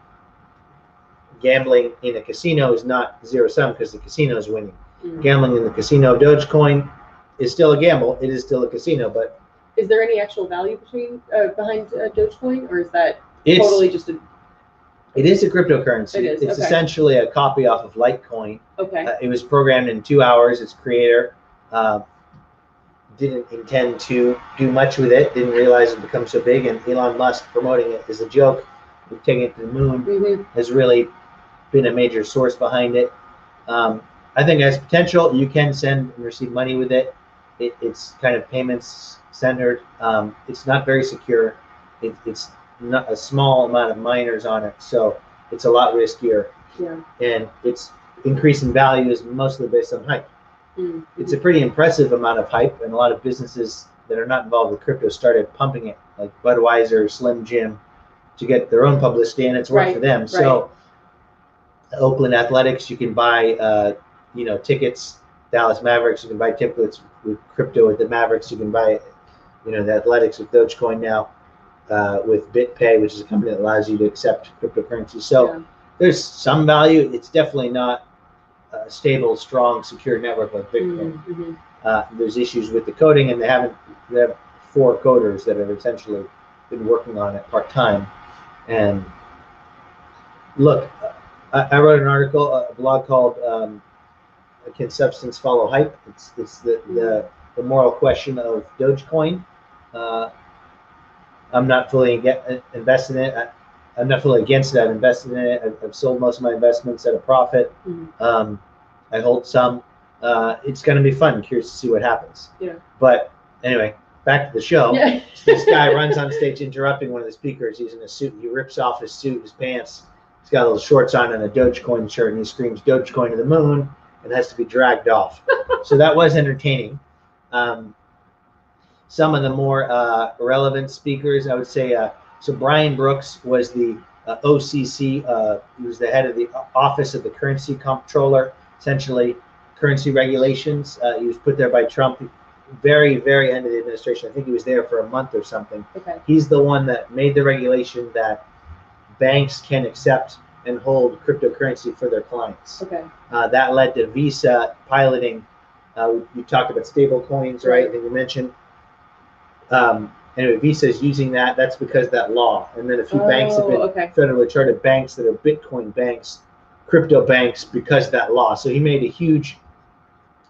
Gambling in a casino is not zero-sum because the casino is winning. Mm-hmm. Gambling in the casino of Dogecoin is still a gamble. It is still a casino, but is there any actual value behind Dogecoin, or is that totally just a? It is a cryptocurrency. It is. It's okay. essentially a copy off of Litecoin. Okay. It was programmed in 2 hours. Its creator didn't intend to do much with it. Didn't realize it would become so big. And Elon Musk promoting it as a joke, taking it to the moon, mm-hmm. has really been a major source behind it. I think it has potential. You can send and receive money with it. It's kind of payments centered. It's not very secure. It's not a small amount of miners on it, so it's a lot riskier. Yeah. And its increase in value is mostly based on hype. Mm-hmm. It's a pretty impressive amount of hype, and a lot of businesses that are not involved with crypto started pumping it, like Budweiser, Slim Jim, to get their own publicity, and it's worked for them. Right. So Oakland Athletics, you can buy tickets. Dallas Mavericks, you can buy tickets with crypto with the Mavericks. You can buy the Athletics with Dogecoin now, with BitPay, which is a company that allows you to accept cryptocurrency. So there's some value. It's definitely not a stable, strong, secure network like Bitcoin. Mm-hmm. There's issues with the coding, and they have 4 coders that have essentially been working on it part-time. And look, I wrote an article, a blog called "Can Substance Follow Hype?" It's the moral question of Dogecoin. I'm not fully invested in it. I'm not fully against it. I've invested in it. I've sold most of my investments at a profit. Mm-hmm. I hold some. It's going to be fun. I'm curious to see what happens. Yeah. But anyway, back to the show. Yeah. This guy runs on stage interrupting one of the speakers. He's in a suit. He rips off his suit, his pants. He's got little shorts on and a Dogecoin shirt, and he screams "Dogecoin to the moon," and has to be dragged off. So that was entertaining. Some of the more relevant speakers, I would say, so Brian Brooks was the OCC, he was the head of the Office of the Currency Comptroller, essentially currency regulations. He was put there by Trump, very, very end of the administration. I think he was there for a month or something. Okay. He's the one that made the regulation that banks can accept and hold cryptocurrency for their clients. Okay. That led to Visa piloting. We talked about stable coins, right? I think we mentioned. Anyway, Visa is using that. That's because of that law. And then a few banks have been federally chartered banks that are Bitcoin banks, crypto banks, because of that law. So he made a huge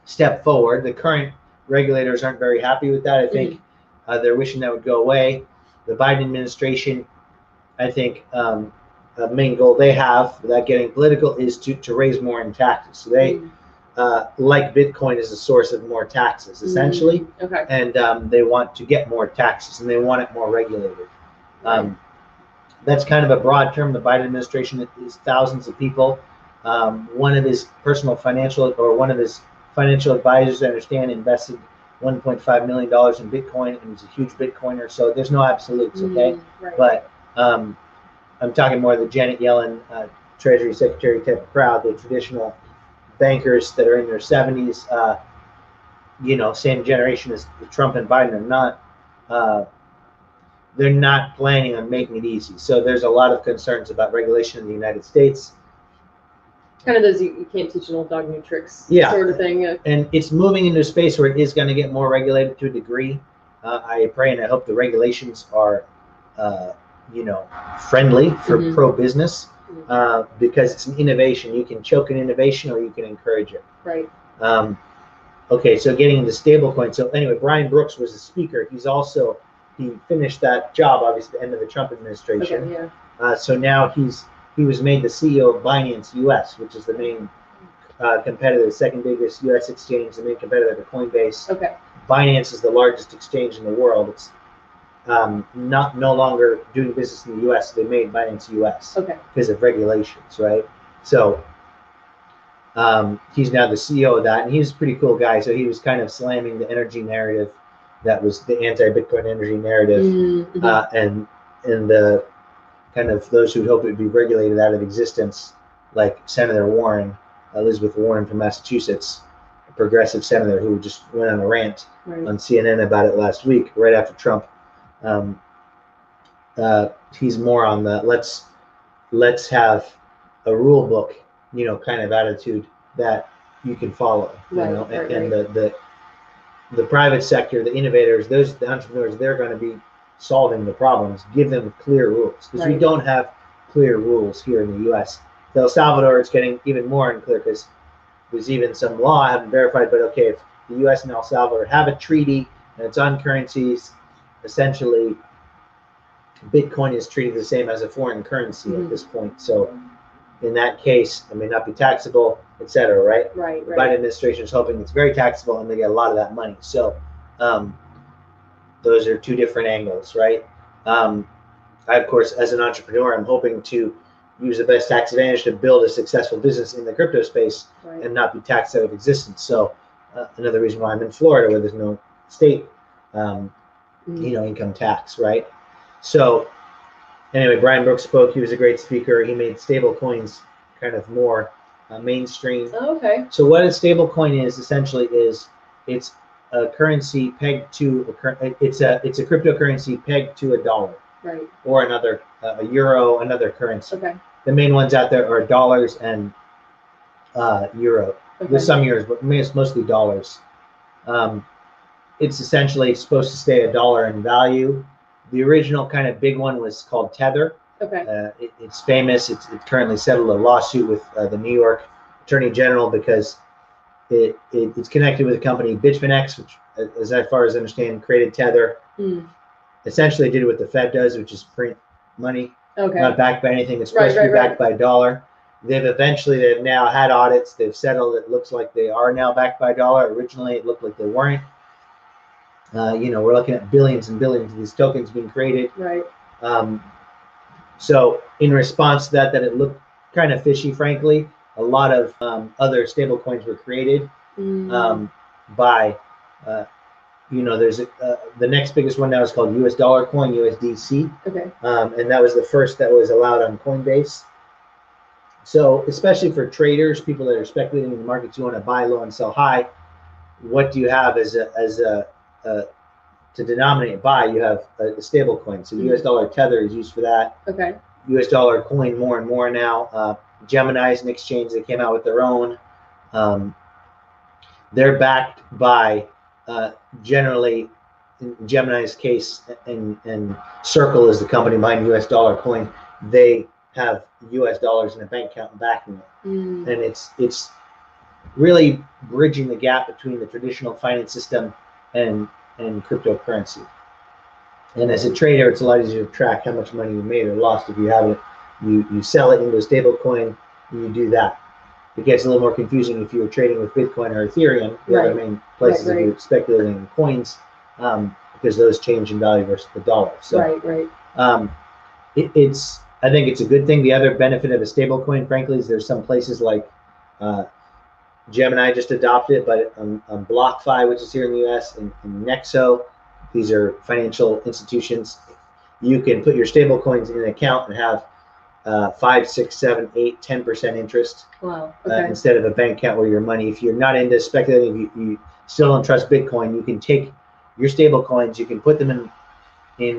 step forward. The current regulators aren't very happy with that. I think they're wishing that would go away. The Biden administration, I think, the main goal they have, without getting political, is to raise more in taxes. So they like Bitcoin as a source of more taxes, essentially. Okay. And they want to get more taxes, and they want it more regulated. That's kind of a broad term. The Biden administration is thousands of people. One of his one of his financial advisors, I understand, invested $1.5 million in Bitcoin, and he's a huge Bitcoiner. So there's no absolutes, okay? Right. But I'm talking more the Janet Yellen, Treasury Secretary type of crowd, the traditional bankers that are in their 70s, same generation as Trump and Biden are not. They're not planning on making it easy. So there's a lot of concerns about regulation in the United States. Kind of those you can't teach an old dog new tricks sort of thing. And it's moving into a space where it is going to get more regulated to a degree. I pray and I hope the regulations are, friendly for pro-business, because it's an innovation. You can choke an innovation or you can encourage it. Right. Okay, so getting into stablecoin. So anyway, Brian Brooks was a speaker. He finished that job, obviously, at the end of the Trump administration. Okay, yeah. So now he was made the CEO of Binance US, which is the main competitor, the second biggest US exchange, the main competitor to Coinbase. Okay. Binance is the largest exchange in the world. It's no longer doing business in the US. They made Binance US because of regulations, right? So he's now the CEO of that, and he's a pretty cool guy. So he was kind of slamming the energy narrative that was the anti-Bitcoin energy narrative, and the kind of those who'd hope it would be regulated out of existence, like Senator Warren, Elizabeth Warren from Massachusetts, a progressive senator who just went on a rant on CNN about it last week, right after Trump. He's more on the let's have a rule book, kind of attitude that you can follow, and the private sector, the innovators, the entrepreneurs, they're going to be solving the problems. Give them clear rules, because we don't have clear rules here in the U.S. El Salvador, it's getting even more unclear because there's even some law I haven't verified, but okay, if the U.S. and El Salvador have a treaty and it's on currencies, essentially Bitcoin is treated the same as a foreign currency at this point. So in that case, it may not be taxable, etc. Right? Right. The Biden administration is hoping it's very taxable and they get a lot of that money. So those are two different angles, right? I, of course, as an entrepreneur, I'm hoping to use the best tax advantage to build a successful business in the crypto space and not be taxed out of existence. So another reason why I'm in Florida, where there's no state, income tax, right? So anyway, Brian Brooks spoke. He was a great speaker. He made stable coins kind of more mainstream. Oh, okay. So what a stable coin is essentially is it's a currency pegged to it's a cryptocurrency pegged to a dollar, or another a euro, another currency. Okay. The main ones out there are dollars and euro. Okay. There's some euros, but it's mostly dollars. It's essentially supposed to stay a dollar in value. The original kind of big one was called Tether. Okay. It's famous. It's currently settled a lawsuit with the New York Attorney General because it's connected with a company, Bitfinex, which, as far as I understand, created Tether. Essentially did what the Fed does, which is print money, not backed by anything. It's supposed to be backed by a dollar. They've now had audits. They've settled. It looks like they are now backed by a dollar. Originally, it looked like they weren't. We're looking at billions and billions of these tokens being created. Right. So in response to that it looked kind of fishy, frankly, a lot of other stable coins were created by, there's the next biggest one now is called US dollar coin, USDC. Okay. And that was the first that was allowed on Coinbase. So especially for traders, people that are speculating in the markets, you want to buy low and sell high. What do you have to denominate by? You have a stable coin. So US dollar Tether is used for that. Okay. US dollar coin more and more now. Gemini is an exchange that came out with their own. They're backed by generally, in Gemini's case, and Circle is the company behind US dollar coin. They have US dollars in a bank account and backing it. And it's really bridging the gap between the traditional finance system and cryptocurrency. And as a trader, it's a lot easier to track how much money you made or lost if you have it. You sell it into a stable coin and you do that. It gets a little more confusing if you're trading with Bitcoin or Ethereum, the other main places that you're speculating in coins, because those change in value versus the dollar. So I think it's a good thing. The other benefit of a stable coin, frankly, is there's some places like Gemini just adopted it, but on BlockFi, which is here in the US, and Nexo, these are financial institutions. You can put your stable coins in an account and have 5, 6, 7, 8, 10% interest. Wow. Okay. Instead of a bank account where your money, if you're not into speculating, you still don't trust Bitcoin, you can take your stable coins, you can put them in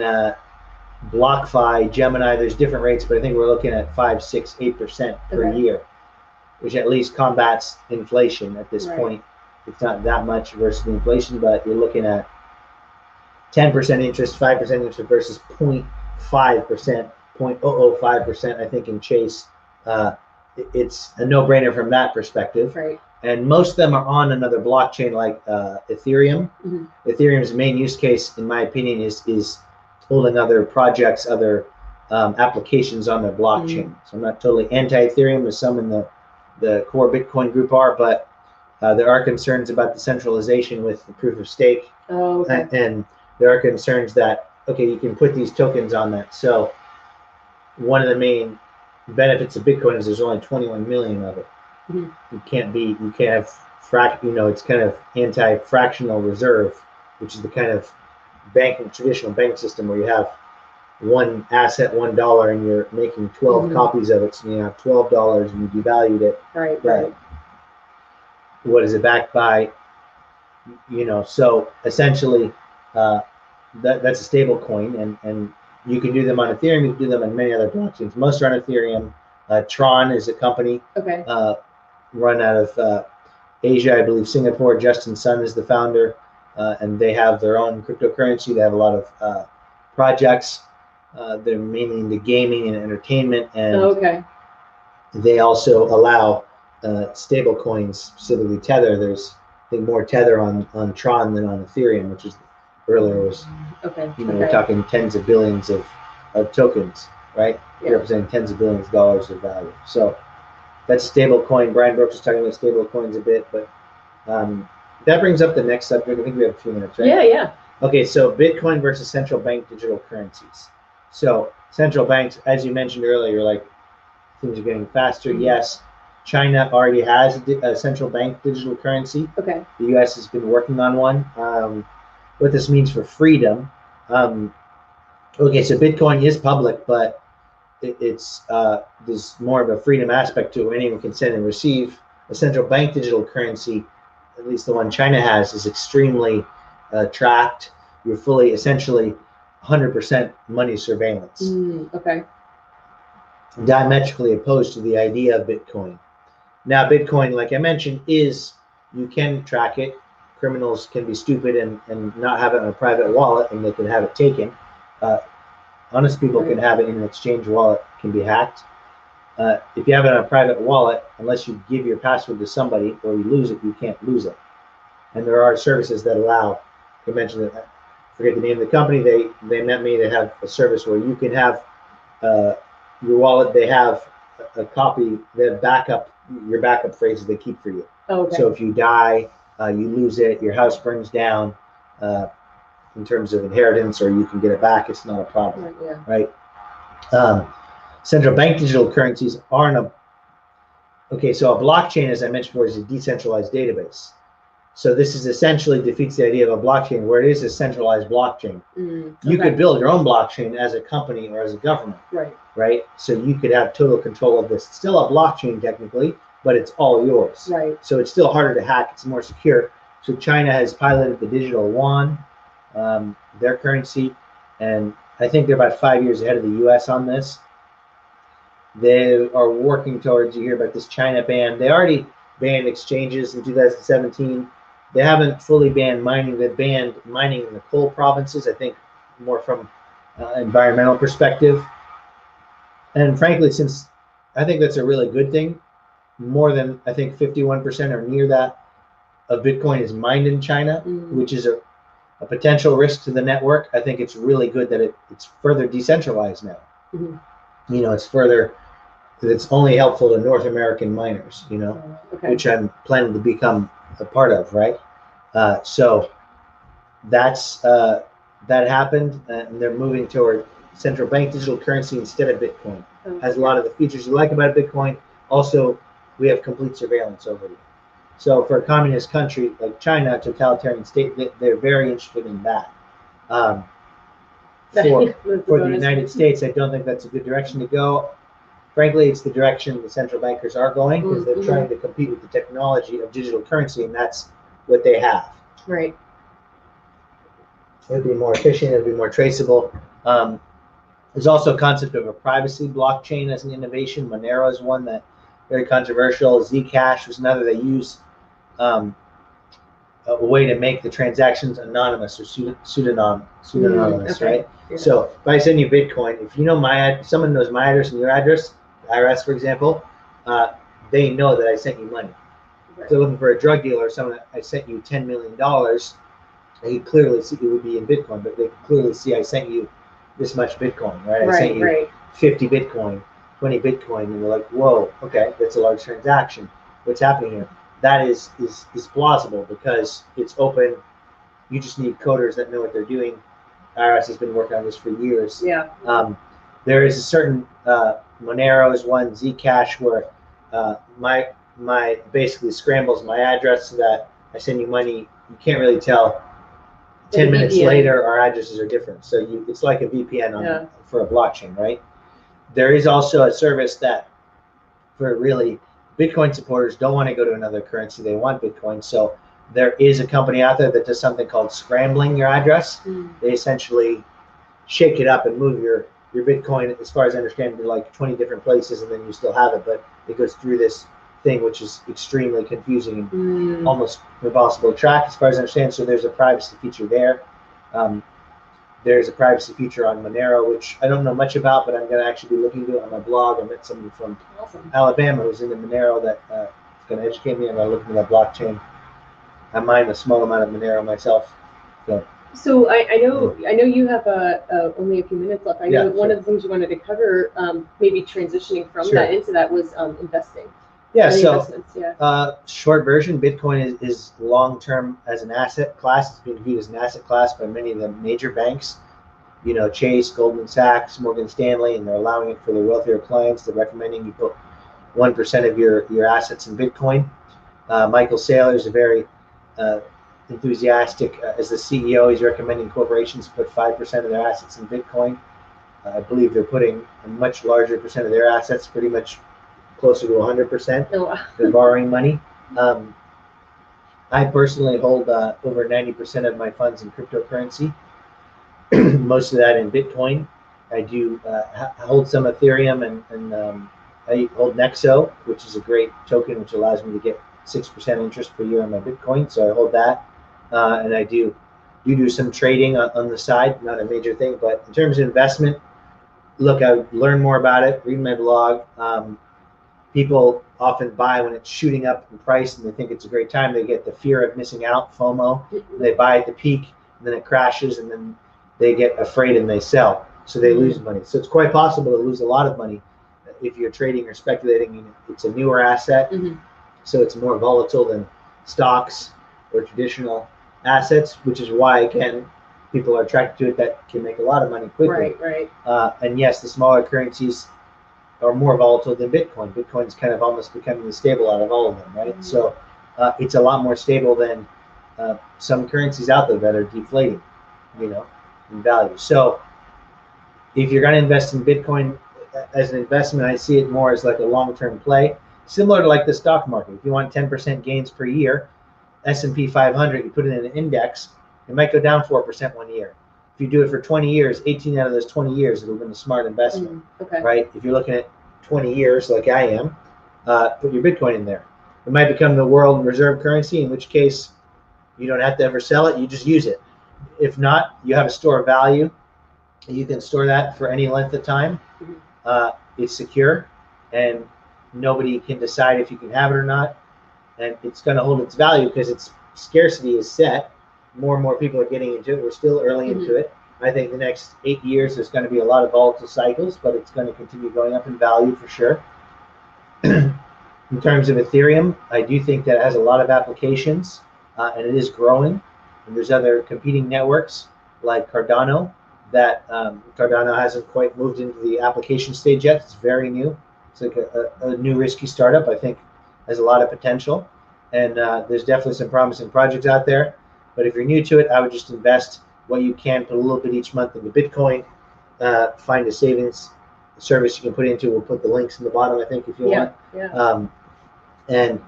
BlockFi, Gemini. There's different rates, but I think we're looking at 5, 6, 8% per year, which at least combats inflation at this point. It's not that much versus the inflation, but you're looking at 10% interest, 5% interest versus 0.5%, 0.005%, I think, in Chase. It's a no-brainer from that perspective. Right. And most of them are on another blockchain like Ethereum. Ethereum's main use case, in my opinion, is holding other projects, other applications on their blockchain. So I'm not totally anti-Ethereum, as some in the core Bitcoin group are, but there are concerns about the centralization with the proof of stake. Oh, okay. And there are concerns that, you can put these tokens on that. So one of the main benefits of Bitcoin is there's only 21 million of it. You can't have it's kind of anti-fractional reserve, which is the kind of traditional bank system where you have one asset, $1, and you're making 12 copies of it, so you have $12 and you devalued it. Right. What is it backed by? So essentially, that's a stable coin, and you can do them on Ethereum. You can do them on many other blockchains. Most are on Ethereum. Tron is a company run out of Asia, I believe Singapore. Justin Sun is the founder, and they have their own cryptocurrency. They have a lot of projects. They're mainly into gaming and entertainment, and they also allow stable coins, specifically Tether. There's, I think, more Tether on Tron than on Ethereum, which is earlier was, we're talking tens of billions of tokens, right? Representing tens of billions of dollars of value. So that's stable coin. Brian Brooks was talking about stable coins a bit, but that brings up the next subject. I think we have a few minutes, right? Yeah. Okay, so Bitcoin versus central bank digital currencies. So central banks, as you mentioned earlier, like things are getting faster. Yes, China already has a central bank digital currency. The U.S. has been working on one. What this means for freedom. So Bitcoin is public, but it's there's more of a freedom aspect to it. Anyone can send and receive. A central bank digital currency, at least the one China has, is extremely tracked. You're fully, essentially, 100% money surveillance. Diametrically opposed to the idea of Bitcoin. Now, Bitcoin, like I mentioned, you can track it. Criminals can be stupid and not have it in a private wallet, and they can have it taken. Honest people can have it in an exchange wallet, can be hacked. If you have it in a private wallet, unless you give your password to somebody or you lose it, you can't lose it. And there are services that allow, I mentioned that, I forget the name of the company, they met me, they have a service where you can have your wallet, they have a copy, they have your backup phrases they keep for you. So if you die, you lose it, your house burns down, in terms of inheritance, or you can get it back, it's not a problem, right? Central bank digital currencies aren't so a blockchain, as I mentioned before, is a decentralized database. So this is essentially defeats the idea of a blockchain, where it is a centralized blockchain. You could build your own blockchain as a company or as a government, right? So you could have total control of this. It's still a blockchain technically, but it's all yours. So it's still harder to hack. It's more secure. So China has piloted the digital yuan, their currency, and I think they're about 5 years ahead of the U.S. on this. They are working towards, you hear about this China ban. They already banned exchanges in 2017. They haven't fully banned mining. They've banned mining in the coal provinces, I think more from environmental perspective. And frankly, since I think that's a really good thing, more than, I think 51% or near that of Bitcoin is mined in China, which is a potential risk to the network. I think it's really good that it's further decentralized now. It's only helpful to North American miners, which I'm planning to become a part of, right? So that happened, and they're moving toward central bank digital currency instead of Bitcoin. Has a lot of the features you like about Bitcoin. Also, we have complete surveillance over you. So for a communist country like China, a totalitarian state, they're very interested in that. For the United States, I don't think that's a good direction to go. Frankly, it's the direction the central bankers are going, because they're trying to compete with the technology of digital currency, and that's what they have. Right. It would be more efficient, it would be more traceable. There's also a concept of a privacy blockchain as an innovation. Monero is one that very controversial. Zcash was another. They use a way to make the transactions anonymous or pseudonymous, right? Yeah. So if I send you Bitcoin, if you know someone knows my address and your address, IRS, for example, they know that I sent you money. If they're looking for a drug dealer, someone, I sent you $10 million, they clearly see it would be in Bitcoin, but they clearly see I sent you this much Bitcoin, right? I sent you 50 Bitcoin, 20 Bitcoin, and they're like, whoa, okay, that's a large transaction. What's happening here? That is plausible because it's open. You just need coders that know what they're doing. IRS has been working on this for years. Yeah. There is a certain Monero is one, Zcash, where my basically scrambles my address so that I send you money. You can't really tell 10 minutes VPN. later, our addresses are different. So it's like a VPN for a blockchain, right? There is also a service that for really Bitcoin supporters don't want to go to another currency. They want Bitcoin. So there is a company out there that does something called scrambling your address. They essentially shake it up and move your Bitcoin, as far as I understand, to like 20 different places, and then you still have it, but it goes through this thing, which is extremely confusing and almost impossible to track, as far as I understand. So there's a privacy feature there. There's a privacy feature on Monero, which I don't know much about, but I'm going to actually be looking into it on my blog. I met someone from Alabama who's into Monero that is going to educate me. I'm going to look into that blockchain. I mine a small amount of Monero myself. So I know you have only a few minutes left. I know one of the things you wanted to cover, maybe transitioning from that into that, was investing. Yeah, so short version, Bitcoin is long-term as an asset class. It's being viewed as an asset class by many of the major banks. You know, Chase, Goldman Sachs, Morgan Stanley, and they're allowing it for their wealthier clients. They're recommending you put 1% of your assets in Bitcoin. Michael Saylor is a very enthusiastic. As the CEO, he's recommending corporations put 5% of their assets in Bitcoin. I believe they're putting a much larger percent of their assets, pretty much closer to 100%. They're borrowing money. I personally hold over 90% of my funds in cryptocurrency, most of that in Bitcoin. I do hold some Ethereum, and I hold Nexo, which is a great token which allows me to get 6% interest per year on my Bitcoin. So I hold that, and I do some trading on the side, not a major thing. But in terms of investment, look, I would learn more about it, read my blog. People often buy when it's shooting up in price and they think it's a great time. They get the fear of missing out, FOMO. They buy at the peak, and then it crashes, and then they get afraid and they sell. So they lose money. So it's quite possible to lose a lot of money if you're trading or speculating. It's a newer asset, so it's more volatile than stocks or traditional assets, which is why, again, people are attracted to it that can make a lot of money quickly. Right. And yes, the smaller currencies are more volatile than Bitcoin. Bitcoin's kind of almost becoming the stable out of all of them, right? So it's a lot more stable than some currencies out there that are deflating, in value. So if you're going to invest in Bitcoin as an investment, I see it more as like a long-term play, similar to like the stock market. If you want 10% gains per year, S&P 500, you put it in an index, it might go down 4% one year. If you do it for 20 years, 18 out of those 20 years, it'll have been a smart investment, right? If you're looking at 20 years like I am, put your Bitcoin in there. It might become the world reserve currency, in which case you don't have to ever sell it, you just use it. If not, you have a store of value. You can store that for any length of time. It's secure, and nobody can decide if you can have it or not. And it's going to hold its value because its scarcity is set. More and more people are getting into it. We're still early into it. I think the next 8 years there's going to be a lot of volatile cycles, but it's going to continue going up in value for sure. In terms of Ethereum, I do think that it has a lot of applications, and it is growing. And there's other competing networks like Cardano that Cardano hasn't quite moved into the application stage yet. It's very new. It's like a new risky startup. I think has a lot of potential, and there's definitely some promising projects out there. But if you're new to it, I would just invest what you can, put a little bit each month into Bitcoin, find a savings service you can put into. We'll put the links in the bottom, I think, if you want. And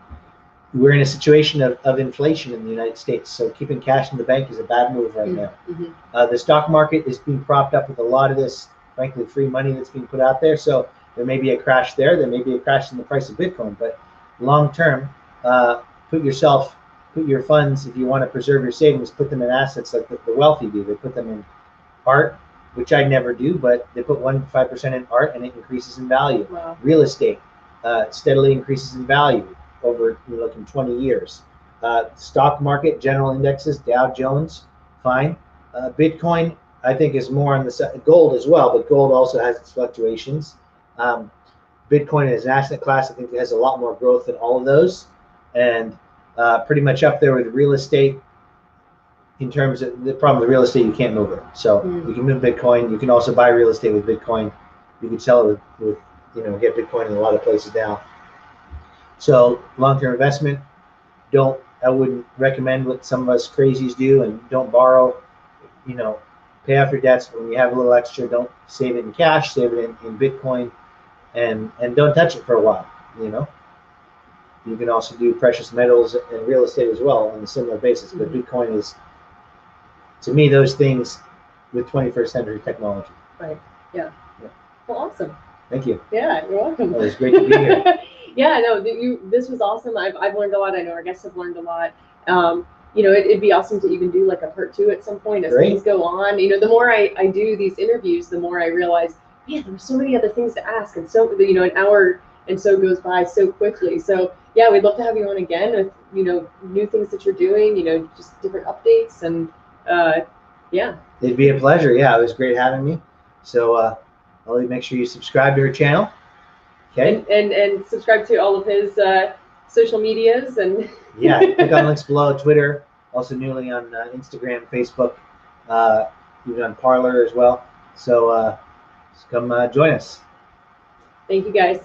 we're in a situation of inflation in the United States, so keeping cash in the bank is a bad move right now. The stock market is being propped up with a lot of this, frankly, free money that's being put out there. So there may be a crash there. There may be a crash in the price of Bitcoin, but long term, put your funds, if you want to preserve your savings, put them in assets like the wealthy do. They put them in art, which I never do, but they put 5% in art, and it increases in value. Wow. Real estate steadily increases in value over 20 years. Stock market, general indexes, Dow Jones, fine. Bitcoin, I think, is more on the side. Gold as well, but gold also has its fluctuations. Bitcoin as an asset class, I think, has a lot more growth than all of those, and pretty much up there with real estate. In terms of the problem with real estate, you can't move it. So you can move Bitcoin. You can also buy real estate with Bitcoin. You can sell it with get Bitcoin in a lot of places now. So long-term investment, I wouldn't recommend what some of us crazies do, and don't borrow you know, pay off your debts. When you have a little extra, don't save it in cash, save it in Bitcoin, and don't touch it for a while. You know, you can also do precious metals and real estate as well on a similar basis. But Bitcoin is, to me, those things with 21st century technology. Right. Yeah. Well, awesome. Thank you. Yeah, you're welcome. It was great to be here. Yeah, no, this was awesome. I've learned a lot. I know our guests have learned a lot. You know, it'd be awesome to even do like a part 2 at some point as things go on. You know, the more I do these interviews, the more I realize, man, there's so many other things to ask, and so, you know, an hour and so goes by so quickly. So yeah, we'd love to have you on again with, you know, new things that you're doing, you know, just different updates, and yeah. It'd be a pleasure. Yeah, it was great having me. So I'll make sure you subscribe to her channel. Okay. And subscribe to all of his social medias, and yeah, click on links below. Twitter, also newly on Instagram, Facebook, even on Parler as well. So come join us. Thank you, guys.